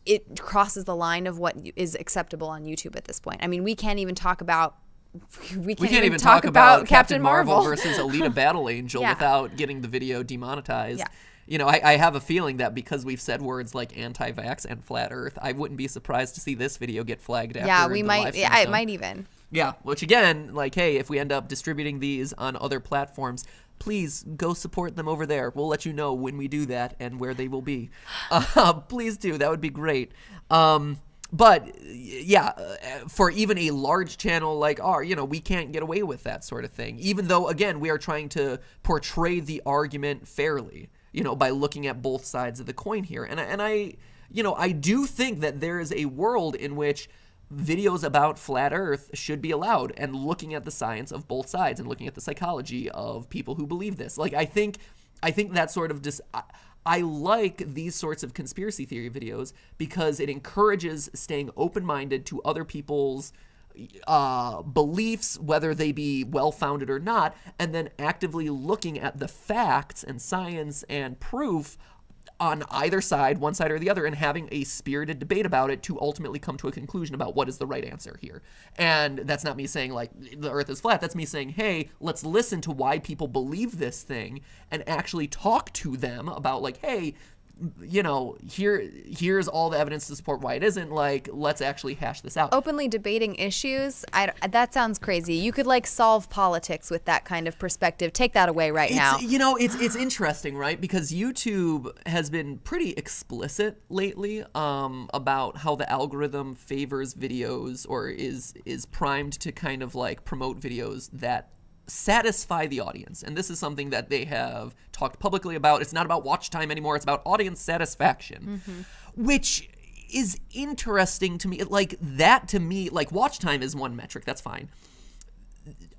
it crosses the line of what is acceptable on YouTube at this point. I mean, we can't even talk about Captain Marvel versus Aleta Battle Angel without getting the video demonetized. Yeah. You know, I have a feeling that because we've said words like anti-vax and flat Earth, I wouldn't be surprised to see this video get flagged after. Yeah, we might. Yeah, it might even. Yeah, which again, like, hey, if we end up distributing these on other platforms, please go support them over there. We'll let you know when we do that and where they will be. Please do. That would be great. But yeah, for even a large channel like ours, you know, we can't get away with that sort of thing, even though, again, we are trying to portray the argument fairly, you know, by looking at both sides of the coin here. And I, you know, I do think that there is a world in which videos about flat Earth should be allowed, and looking at the science of both sides and looking at the psychology of people who believe this. Like, I think that sort of I like these sorts of conspiracy theory videos because it encourages staying open-minded to other people's beliefs, whether they be well-founded or not, and then actively looking at the facts and science and proof on either side, one side or the other, and having a spirited debate about it to ultimately come to a conclusion about what is the right answer here. And that's not me saying, like, the Earth is flat. That's me saying, hey, let's listen to why people believe this thing and actually talk to them about, like, hey, you know, here's all the evidence to support why it isn't. Like, let's actually hash this out. Openly debating issues, that sounds crazy. You could like solve politics with that kind of perspective. Take that away now. You know, it's interesting, right? Because YouTube has been pretty explicit lately about how the algorithm favors videos, or is primed to kind of like promote videos that satisfy the audience. And this is something that they have talked publicly about. It's not about watch time anymore. It's about audience satisfaction, which is interesting to me. Like, that to me, like, watch time is one metric. That's fine.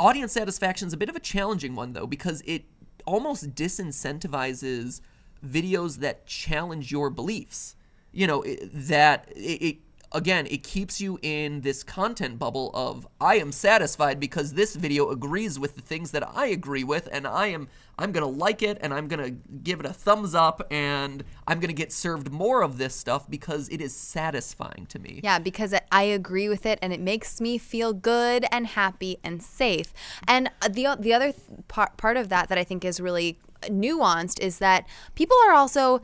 Audience satisfaction is a bit of a challenging one, though, because it almost disincentivizes videos that challenge your beliefs. You know, again, it keeps you in this content bubble of, I am satisfied because this video agrees with the things that I agree with, and I'm going to like it, and I'm going to give it a thumbs up, and I'm going to get served more of this stuff because it is satisfying to me. Yeah, because I agree with it, and it makes me feel good and happy and safe. And the other part of that I think is really nuanced is that people are also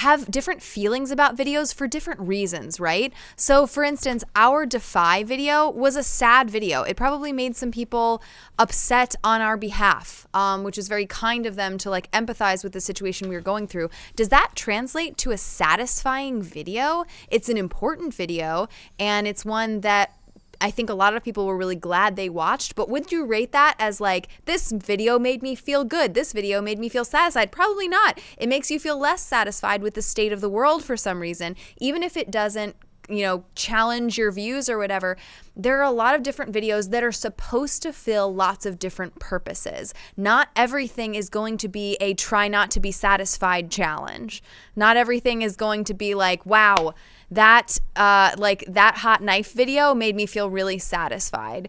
have different feelings about videos for different reasons, right? So for instance, our Defy video was a sad video. It probably made some people upset on our behalf, which is very kind of them to like empathize with the situation we were going through. Does that translate to a satisfying video? It's an important video, and it's one that I think a lot of people were really glad they watched, but would you rate that as like, this video made me feel good, this video made me feel satisfied? Probably not. It makes you feel less satisfied with the state of the world for some reason, even if it doesn't, you know, challenge your views or whatever. There are a lot of different videos that are supposed to fill lots of different purposes. Not everything is going to be a try not to be satisfied challenge. Not everything is going to be like, wow, that hot knife video made me feel really satisfied.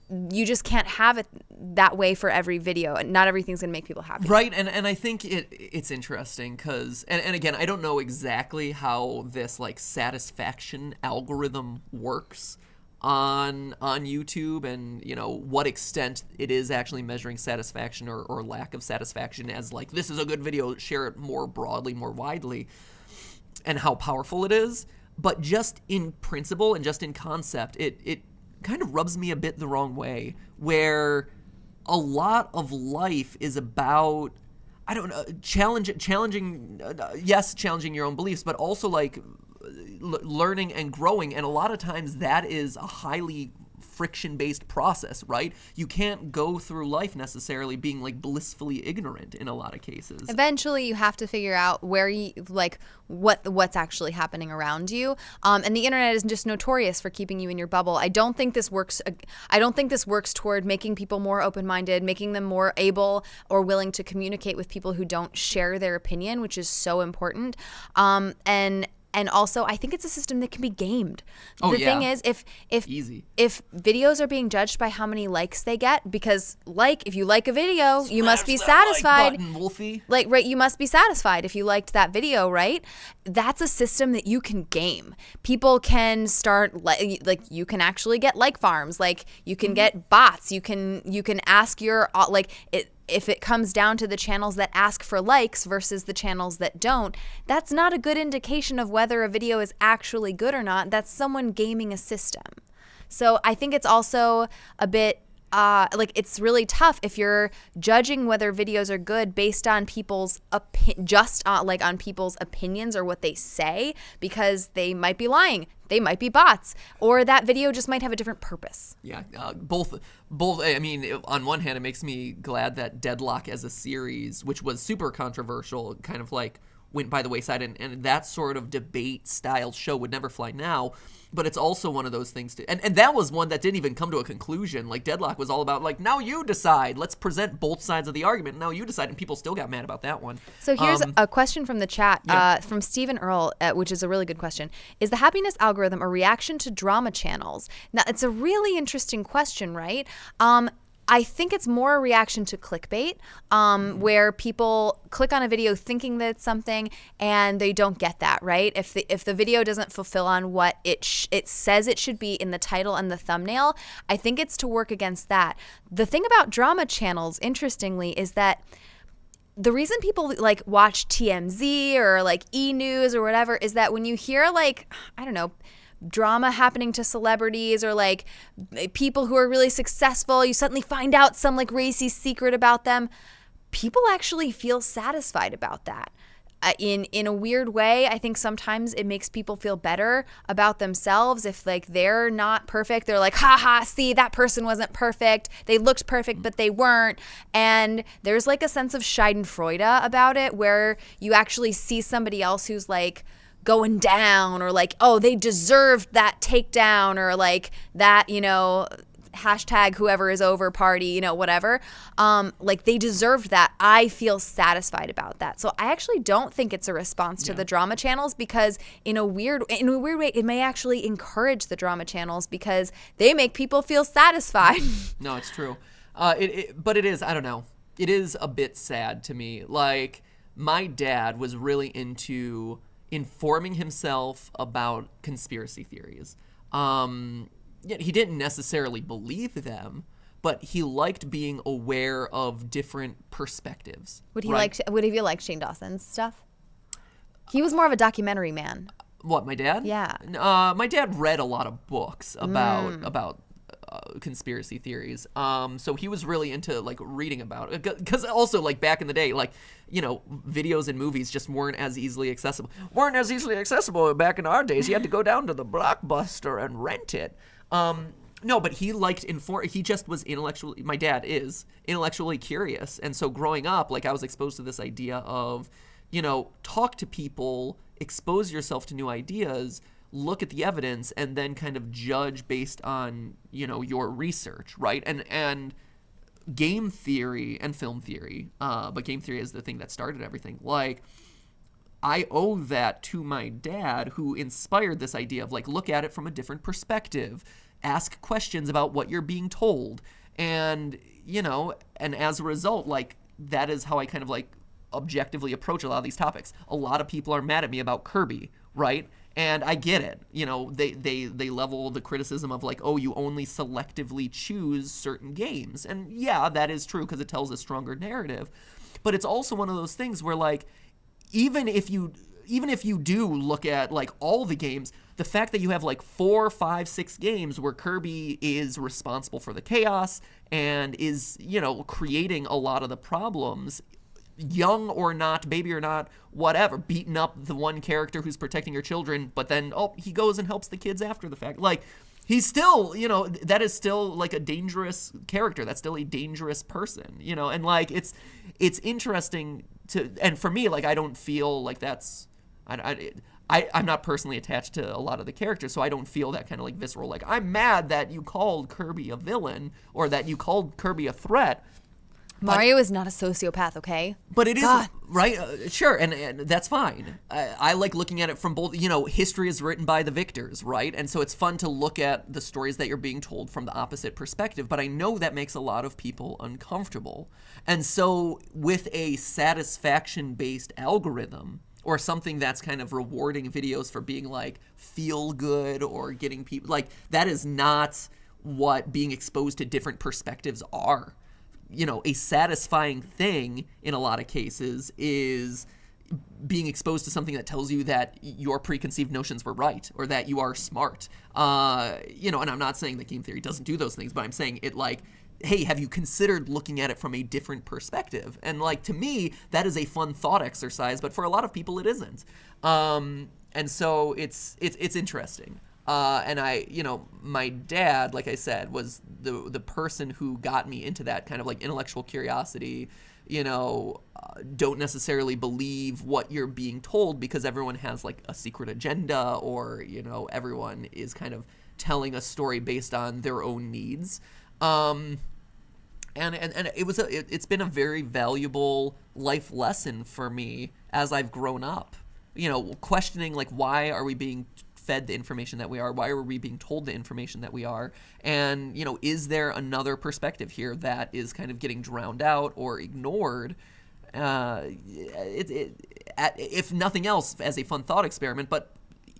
You just can't have it that way for every video, and not everything's gonna make people happy. Right, and I think it's interesting because, and again, I don't know exactly how this like satisfaction algorithm works on YouTube, and you know what extent it is actually measuring satisfaction or lack of satisfaction as like, this is a good video, share it more broadly, more widely, and how powerful it is. But just in principle and just in concept, it kind of rubs me a bit the wrong way, where a lot of life is about, I don't know, challenging your own beliefs, but also like learning and growing. And a lot of times that is a highly friction-based process, right? You can't go through life necessarily being like blissfully ignorant in a lot of cases. Eventually, you have to figure out where you like what's actually happening around you. And the internet is just notorious for keeping you in your bubble. I don't think this works. I don't think this works toward making people more open-minded, making them more able or willing to communicate with people who don't share their opinion, which is so important. And also, I think it's a system that can be gamed. The thing is, if videos are being judged by how many likes they get, because if you like a video, you must be satisfied. Like button, Wolfie. Like, right, you must be satisfied if you liked that video, right? That's a system that you can game. People can start like you can actually get like farms, like you can get bots. You can ask your if it comes down to the channels that ask for likes versus the channels that don't, that's not a good indication of whether a video is actually good or not. That's someone gaming a system. So I think it's also a bit it's really tough if you're judging whether videos are good based on people's on people's opinions or what they say, because they might be lying, they might be bots, or that video just might have a different purpose. Yeah, both. I mean, on one hand, it makes me glad that Deadlock as a series, which was super controversial, kind of like went by the wayside, and that sort of debate style show would never fly now. But it's also one of those things too. And that was one that didn't even come to a conclusion. Like, Deadlock was all about, like, now you decide. Let's present both sides of the argument. Now you decide. And people still got mad about that one. So here's a question from the chat from Stephen Earl, which is a really good question. Is the happiness algorithm a reaction to drama channels? Now, it's a really interesting question, right? I think it's more a reaction to clickbait, where people click on a video thinking that it's something and they don't get that, right? If the video doesn't fulfill on what it says it should be in the title and the thumbnail, I think it's to work against that. The thing about drama channels, interestingly, is that the reason people like watch TMZ or like E! News or whatever is that when you hear like, I don't know, drama happening to celebrities or like people who are really successful, you suddenly find out some like racy secret about them, people actually feel satisfied about that. In a weird way, I think sometimes it makes people feel better about themselves. If like they're not perfect, they're like, haha, see, that person wasn't perfect. They looked perfect, but they weren't. And there's like a sense of schadenfreude about it, where you actually see somebody else who's like going down, or like, oh, they deserved that takedown, or like that, you know, hashtag whoever is over party, you know, whatever. Like they deserved that. I feel satisfied about that. So I actually don't think it's a response to the drama channels, because in a weird way, it may actually encourage the drama channels because they make people feel satisfied. No, it's true. But it is, I don't know. It is a bit sad to me. Like, my dad was really into informing himself about conspiracy theories. Yet he didn't necessarily believe them, but he liked being aware of different perspectives. Would he like Shane Dawson's stuff? He was more of a documentary man. What, my dad? Yeah. My dad read a lot of books about conspiracy theories. So he was really into like reading about it, because also like back in the day, like, you know, videos and movies just weren't as easily accessible back in our days. You had to go down to the Blockbuster and rent it. No, but he liked he just was my dad is intellectually curious. And so growing up, like, I was exposed to this idea of, you know, talk to people, expose yourself to new ideas, look at the evidence, and then kind of judge based on, you know, your research, right? And game theory and film theory, but game theory is the thing that started everything. Like, I owe that to my dad, who inspired this idea of, like, look at it from a different perspective, ask questions about what you're being told, and, you know, and as a result, like, that is how I kind of, like, objectively approach a lot of these topics. A lot of people are mad at me about Kirby, right? And I get it. You know, they level the criticism of like, oh, you only selectively choose certain games. And yeah, that is true because it tells a stronger narrative. But it's also one of those things where, like, even if you do look at like all the games, the fact that you have like 4, 5, 6 games where Kirby is responsible for the chaos and is, you know, creating a lot of the problems, young or not, baby or not, whatever, beating up the one character who's protecting your children, but then, oh, he goes and helps the kids after the fact. Like, he's still, that is still like a dangerous character. That's still a dangerous person, and like it's interesting and for me, like I don't feel like that's, I'm not personally attached to a lot of the characters, so I don't feel that kind of like visceral, like I'm mad that you called Kirby a villain or that you called Kirby a threat. Mario is not a sociopath, okay? But it is, right? Sure, and that's fine. I like looking at it from both, history is written by the victors, right? And so it's fun to look at the stories that you're being told from the opposite perspective, but I know that makes a lot of people uncomfortable. And so with a satisfaction-based algorithm, or something that's kind of rewarding videos for being like feel good or getting people, like that is not what being exposed to different perspectives are. A satisfying thing in a lot of cases is being exposed to something that tells you that your preconceived notions were right or that you are smart. And I'm not saying that game theory doesn't do those things, but I'm saying it like, hey, have you considered looking at it from a different perspective? And like, to me, that is a fun thought exercise, but for a lot of people it isn't. And so it's interesting. And my dad, like I said, was the person who got me into that kind of like intellectual curiosity, don't necessarily believe what you're being told because everyone has like a secret agenda or, everyone is kind of telling a story based on their own needs. And it's been a very valuable life lesson for me as I've grown up, questioning like, why are we being fed the information that we are? Why are we being told the information that we are? And, is there another perspective here that is kind of getting drowned out or ignored? If nothing else, as a fun thought experiment, but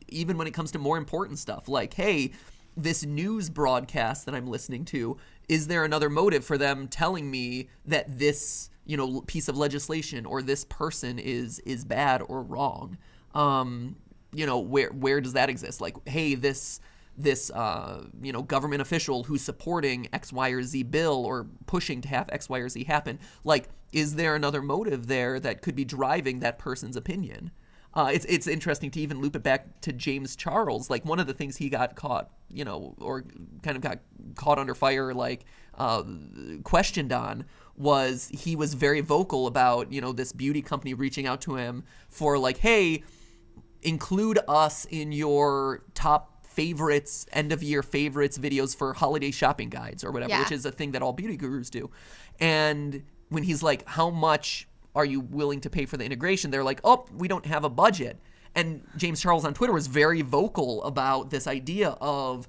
even when it comes to more important stuff, like, hey, this news broadcast that I'm listening to, is there another motive for them telling me that this, piece of legislation or this person is bad or wrong? Where does that exist? Like, hey, this government official who's supporting X, Y, or Z bill or pushing to have X, Y, or Z happen, like, is there another motive there that could be driving that person's opinion? It's interesting to even loop it back to James Charles. Like, one of the things he got caught, or kind of got caught under fire, like, questioned on, was he was very vocal about, this beauty company reaching out to him for like, hey, include us in your top favorites, end of year favorites videos for holiday shopping guides or whatever, which is a thing that all beauty gurus do. And when he's like, how much are you willing to pay for the integration? They're like, oh, we don't have a budget. And James Charles on Twitter was very vocal about this idea of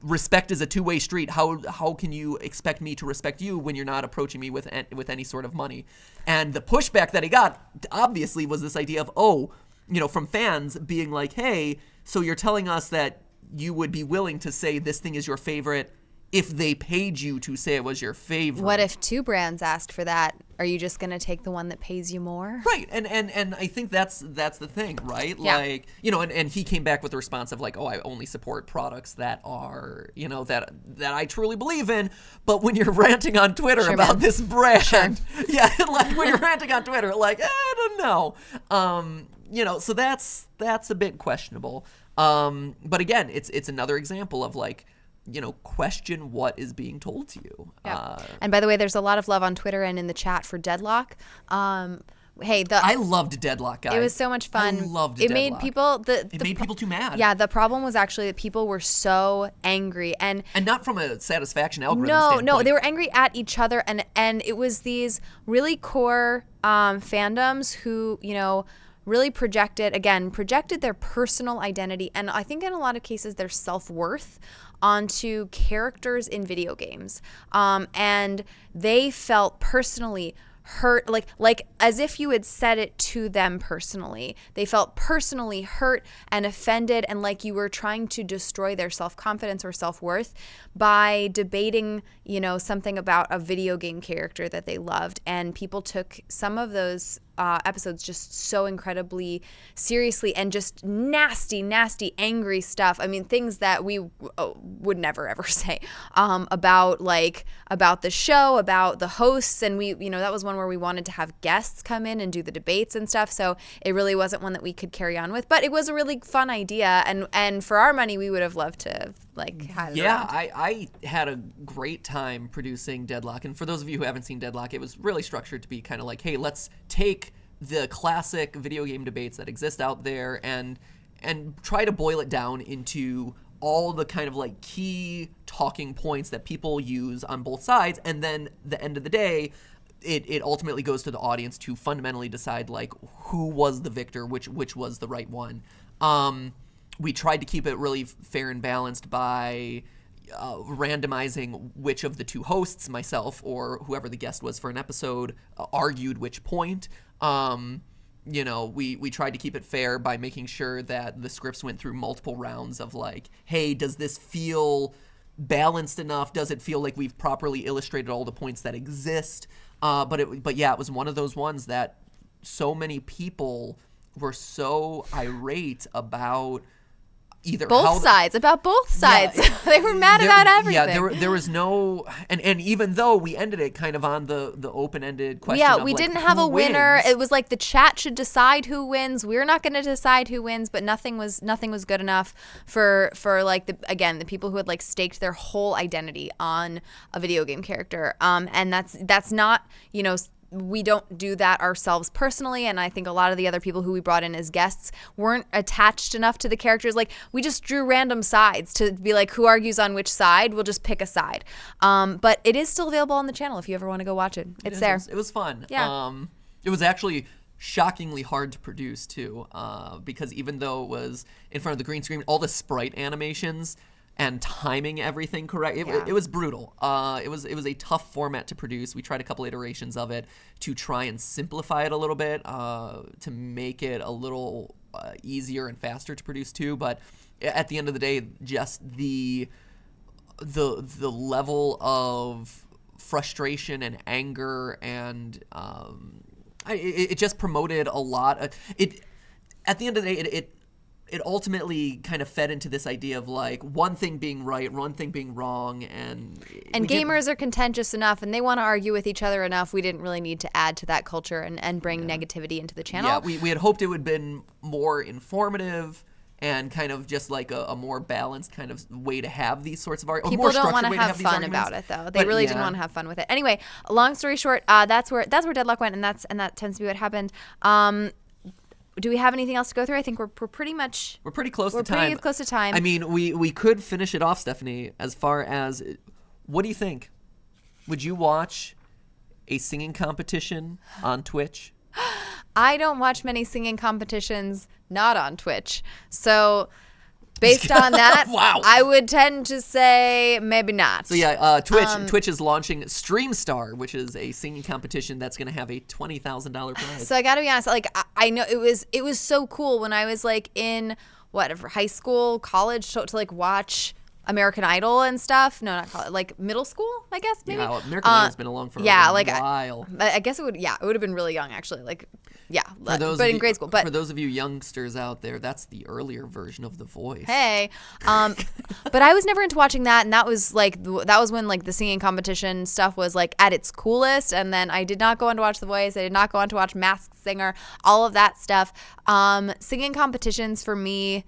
respect is a two-way street. How can you expect me to respect you when you're not approaching me with any sort of money? And the pushback that he got obviously was this idea of, from fans being like, hey, so you're telling us that you would be willing to say this thing is your favorite if they paid you to say it was your favorite. What if two brands asked for that? Are you just going to take the one that pays you more? Right. And I think that's the thing, right? Yeah. Like, and he came back with the response of like, oh, I only support products that are, that I truly believe in. But when you're ranting on Twitter about this brand, like when you're ranting on Twitter, like, I don't know. So that's a bit questionable. But again, it's another example of like, question what is being told to you. Yeah. And by the way, there's a lot of love on Twitter and in the chat for Deadlock. I loved Deadlock, guys. It was so much fun. I loved it. Deadlock. It made people too mad. Yeah, the problem was actually that people were so angry and not from a satisfaction algorithm standpoint. No, they were angry at each other and it was these really core fandoms who, really projected their personal identity and I think in a lot of cases their self-worth onto characters in video games. And they felt personally hurt, like as if you had said it to them personally. They felt personally hurt and offended and like you were trying to destroy their self-confidence or self-worth by debating, something about a video game character that they loved. And people took some of those episodes just so incredibly seriously and just nasty, angry stuff. I mean, things that we would never ever say about the show, about the hosts. And we, that was one one where we wanted to have guests come in and do the debates and stuff. So it really wasn't one that we could carry on with. But it was a really fun idea. And for our money, we would have loved to have, like, had it around. I had a great time producing Deadlock. And for those of you who haven't seen Deadlock, it was really structured to be kind of like, hey, let's take the classic video game debates that exist out there and try to boil it down into all the kind of like key talking points that people use on both sides. And then the end of the day, it ultimately goes to the audience to fundamentally decide like who was the victor, which was the right one. We tried to keep it really fair and balanced by randomizing which of the two hosts, myself or whoever the guest was for an episode, argued which point. We tried to keep it fair by making sure that the scripts went through multiple rounds of like, hey, does this feel balanced enough? Does it feel like we've properly illustrated all the points that exist? But it was one of those ones that so many people were so irate about either both sides. Yeah, they were mad about everything. Yeah, there was no, and even though we ended it kind of on the open-ended question. Yeah, of we like, didn't have a wins. winner. It was like the chat should decide who wins. We're not going to decide who wins, but nothing was good enough for like the people who had like staked their whole identity on a video game character. And that's not, we don't do that ourselves personally, and I think a lot of the other people who we brought in as guests weren't attached enough to the characters. Like, we just drew random sides to be like, who argues on which side? We'll just pick a side. But it is still available on the channel if you ever want to go watch it. It's there. It was fun. Yeah. It was actually shockingly hard to produce too, because even though it was in front of the green screen, all the sprite animations and timing everything correct. It was brutal. It was a tough format to produce. We tried a couple iterations of it to try and simplify it a little bit, to make it a little easier and faster to produce too. But at the end of the day, just the level of frustration and anger and it just promoted a lot. At the end of the day, it ultimately kind of fed into this idea of like one thing being right, one thing being wrong, and gamers are contentious enough and they want to argue with each other enough. We didn't really need to add to that culture and bring negativity into the channel. Yeah, we had hoped it would have been more informative and kind of just like a more balanced kind of way to have these sorts of arguments. People don't want to have fun about it, though. They really didn't want to have fun with it. Anyway, long story short, that's where Deadlock went, and that tends to be what happened. Do we have anything else to go through? I think we're pretty close to time. Pretty close to time. I mean, we could finish it off, Stephanie, as far as, what do you think? Would you watch a singing competition on Twitch? I don't watch many singing competitions not on Twitch. So based on that, wow. I would tend to say maybe not. So yeah, Twitch is launching Stream Star, which is a singing competition that's going to have a $20,000 prize. So I got to be honest, like I know it was so cool when I was like in high school, college to like watch American Idol and stuff. No, not college, like middle school, I guess maybe. Yeah, American Idol's been along for a while. I guess it would have been really young actually. Like but in grade school. But for those of you youngsters out there, that's the earlier version of The Voice. Hey, but I was never into watching that, and that was when like the singing competition stuff was like at its coolest. And then I did not go on to watch The Voice. I did not go on to watch Masked Singer, all of that stuff. Singing competitions for me,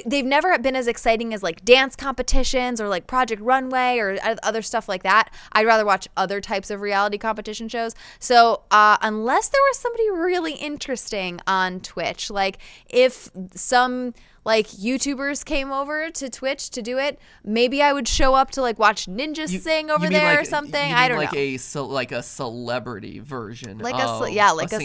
they've never been as exciting as like dance competitions or like Project Runway or other stuff like that. I'd rather watch other types of reality competition shows. So unless there was somebody really interesting on Twitch, like if some like YouTubers came over to Twitch to do it, maybe I would show up to like watch Ninja sing over there or something. I don't know. Like a celebrity version. Like a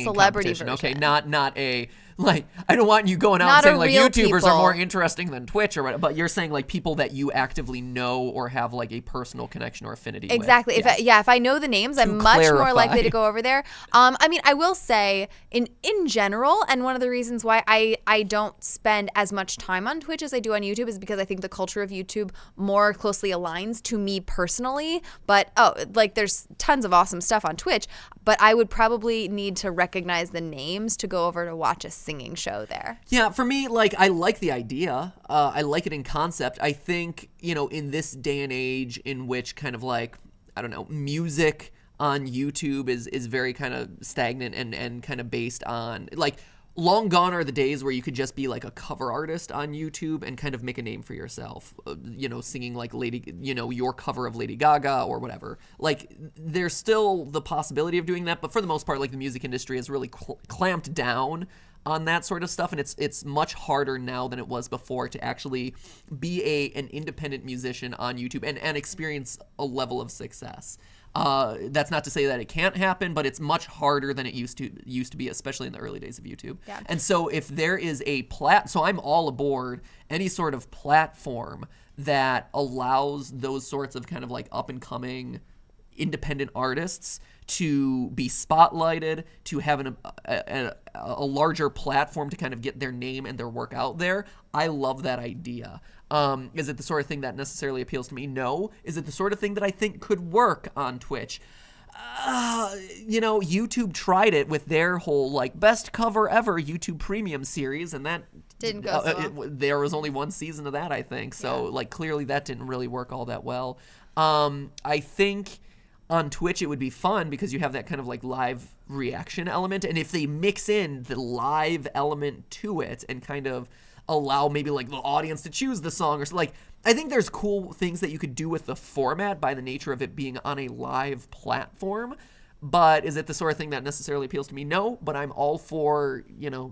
celebrity version. Okay, not a like. I don't want you going out Not and saying like YouTubers people. are more interesting than Twitch or whatever. But you're saying like people that you actively know or have like a personal connection or affinity with. Exactly. Yes. If I know the names, I'm much more likely to go over there. I mean, I will say in general, and one of the reasons why I don't spend as much time on Twitch as I do on YouTube is because I think the culture of YouTube more closely aligns to me personally. But there's tons of awesome stuff on Twitch, but I would probably need to recognize the names to go over to watch a singing show there. Yeah, for me, like, I like the idea. I like it in concept. I think, in this day and age in which kind of like, I don't know, music on YouTube is very kind of stagnant and kind of based on like long gone are the days where you could just be like a cover artist on YouTube and kind of make a name for yourself, singing like your cover of Lady Gaga or whatever. Like there's still the possibility of doing that, but for the most part, like the music industry has really clamped down on that sort of stuff, and it's much harder now than it was before to actually be an independent musician on YouTube and experience a level of success. That's not to say that it can't happen, but it's much harder than it used to be, especially in the early days of YouTube. Yeah. And so if there is so I'm all aboard any sort of platform that allows those sorts of kind of like up and coming independent artists to be spotlighted, to have a larger platform to kind of get their name and their work out there. I love that idea. Is it the sort of thing that necessarily appeals to me? No. Is it the sort of thing that I think could work on Twitch? YouTube tried it with their whole like best cover ever YouTube Premium series, and that didn't go so well. There was only one season of that, I think. So like clearly that didn't really work all that well. I think on Twitch it would be fun because you have that kind of like live reaction element, and if they mix in the live element to it and kind of allow maybe like the audience to choose the song or so, like I think there's cool things that you could do with the format by the nature of it being on a live platform. But is it the sort of thing that necessarily appeals to me? No, but I'm all for,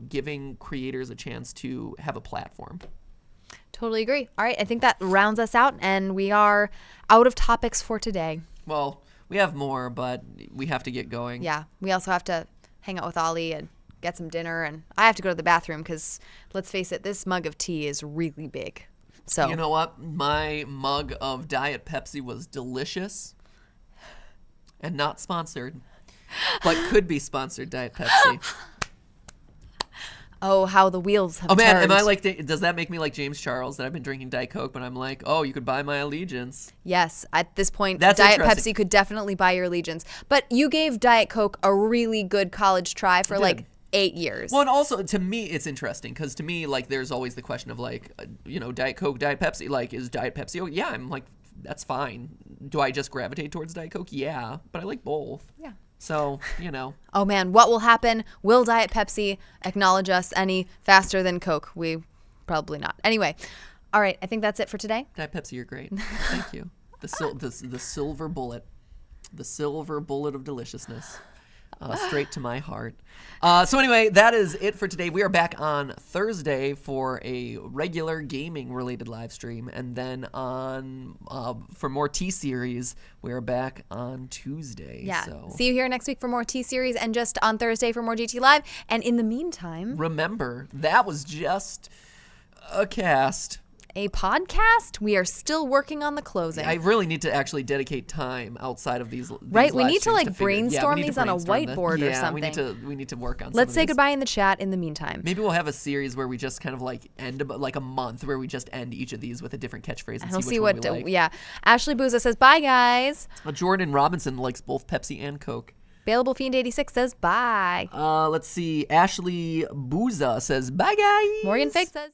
giving creators a chance to have a platform. Totally agree. All right, I think that rounds us out, and we are out of topics for today. Well, we have more, but we have to get going. Yeah, we also have to hang out with Ollie and get some dinner, and I have to go to the bathroom because, let's face it, this mug of tea is really big. So you know what? My mug of Diet Pepsi was delicious and not sponsored, but could be sponsored Diet Pepsi. Oh, how the wheels have turned. Oh, man, am I like, does that make me like James Charles that I've been drinking Diet Coke, but I'm like, oh, you could buy my allegiance? Yes, at this point, That's Diet interesting. Pepsi could definitely buy your allegiance. But you gave Diet Coke a really good college try for like 8 years. Well, and also, to me, it's interesting, because to me, like, there's always the question of, like, Diet Coke, Diet Pepsi, like, is Diet Pepsi, oh, yeah, I'm like, that's fine. Do I just gravitate towards Diet Coke? Yeah, but I like both. Yeah. So, Oh, man, what will happen? Will Diet Pepsi acknowledge us any faster than Coke? We probably not. Anyway, all right, I think that's it for today. Diet Pepsi, you're great. Thank you. The silver bullet. The silver bullet of deliciousness. Straight to my heart. So anyway, that is it for today. We are back on Thursday for a regular gaming-related live stream, and then for more T-Series, we are back on Tuesday. Yeah. So See you here next week for more T-Series, and just on Thursday for more GTeaLive. And in the meantime, remember, that was just a cast. A podcast? We are still working on the closing. I really need to actually dedicate time outside of these right, we live need to streams like brainstorm we need to these on a brainstorm whiteboard or something. we need to work on. Let's some say of these. goodbye in the chat in the meantime. Maybe we'll have a series where we just kind of like end like a month where we just end each of these with a different catchphrase and see which one we like. Yeah. Ashley Booza says bye, guys. Jordan Robinson likes both Pepsi and Coke. Bailable Fiend 86 says bye. Let's see. Ashley Booza says bye, guys. Morgan Fig says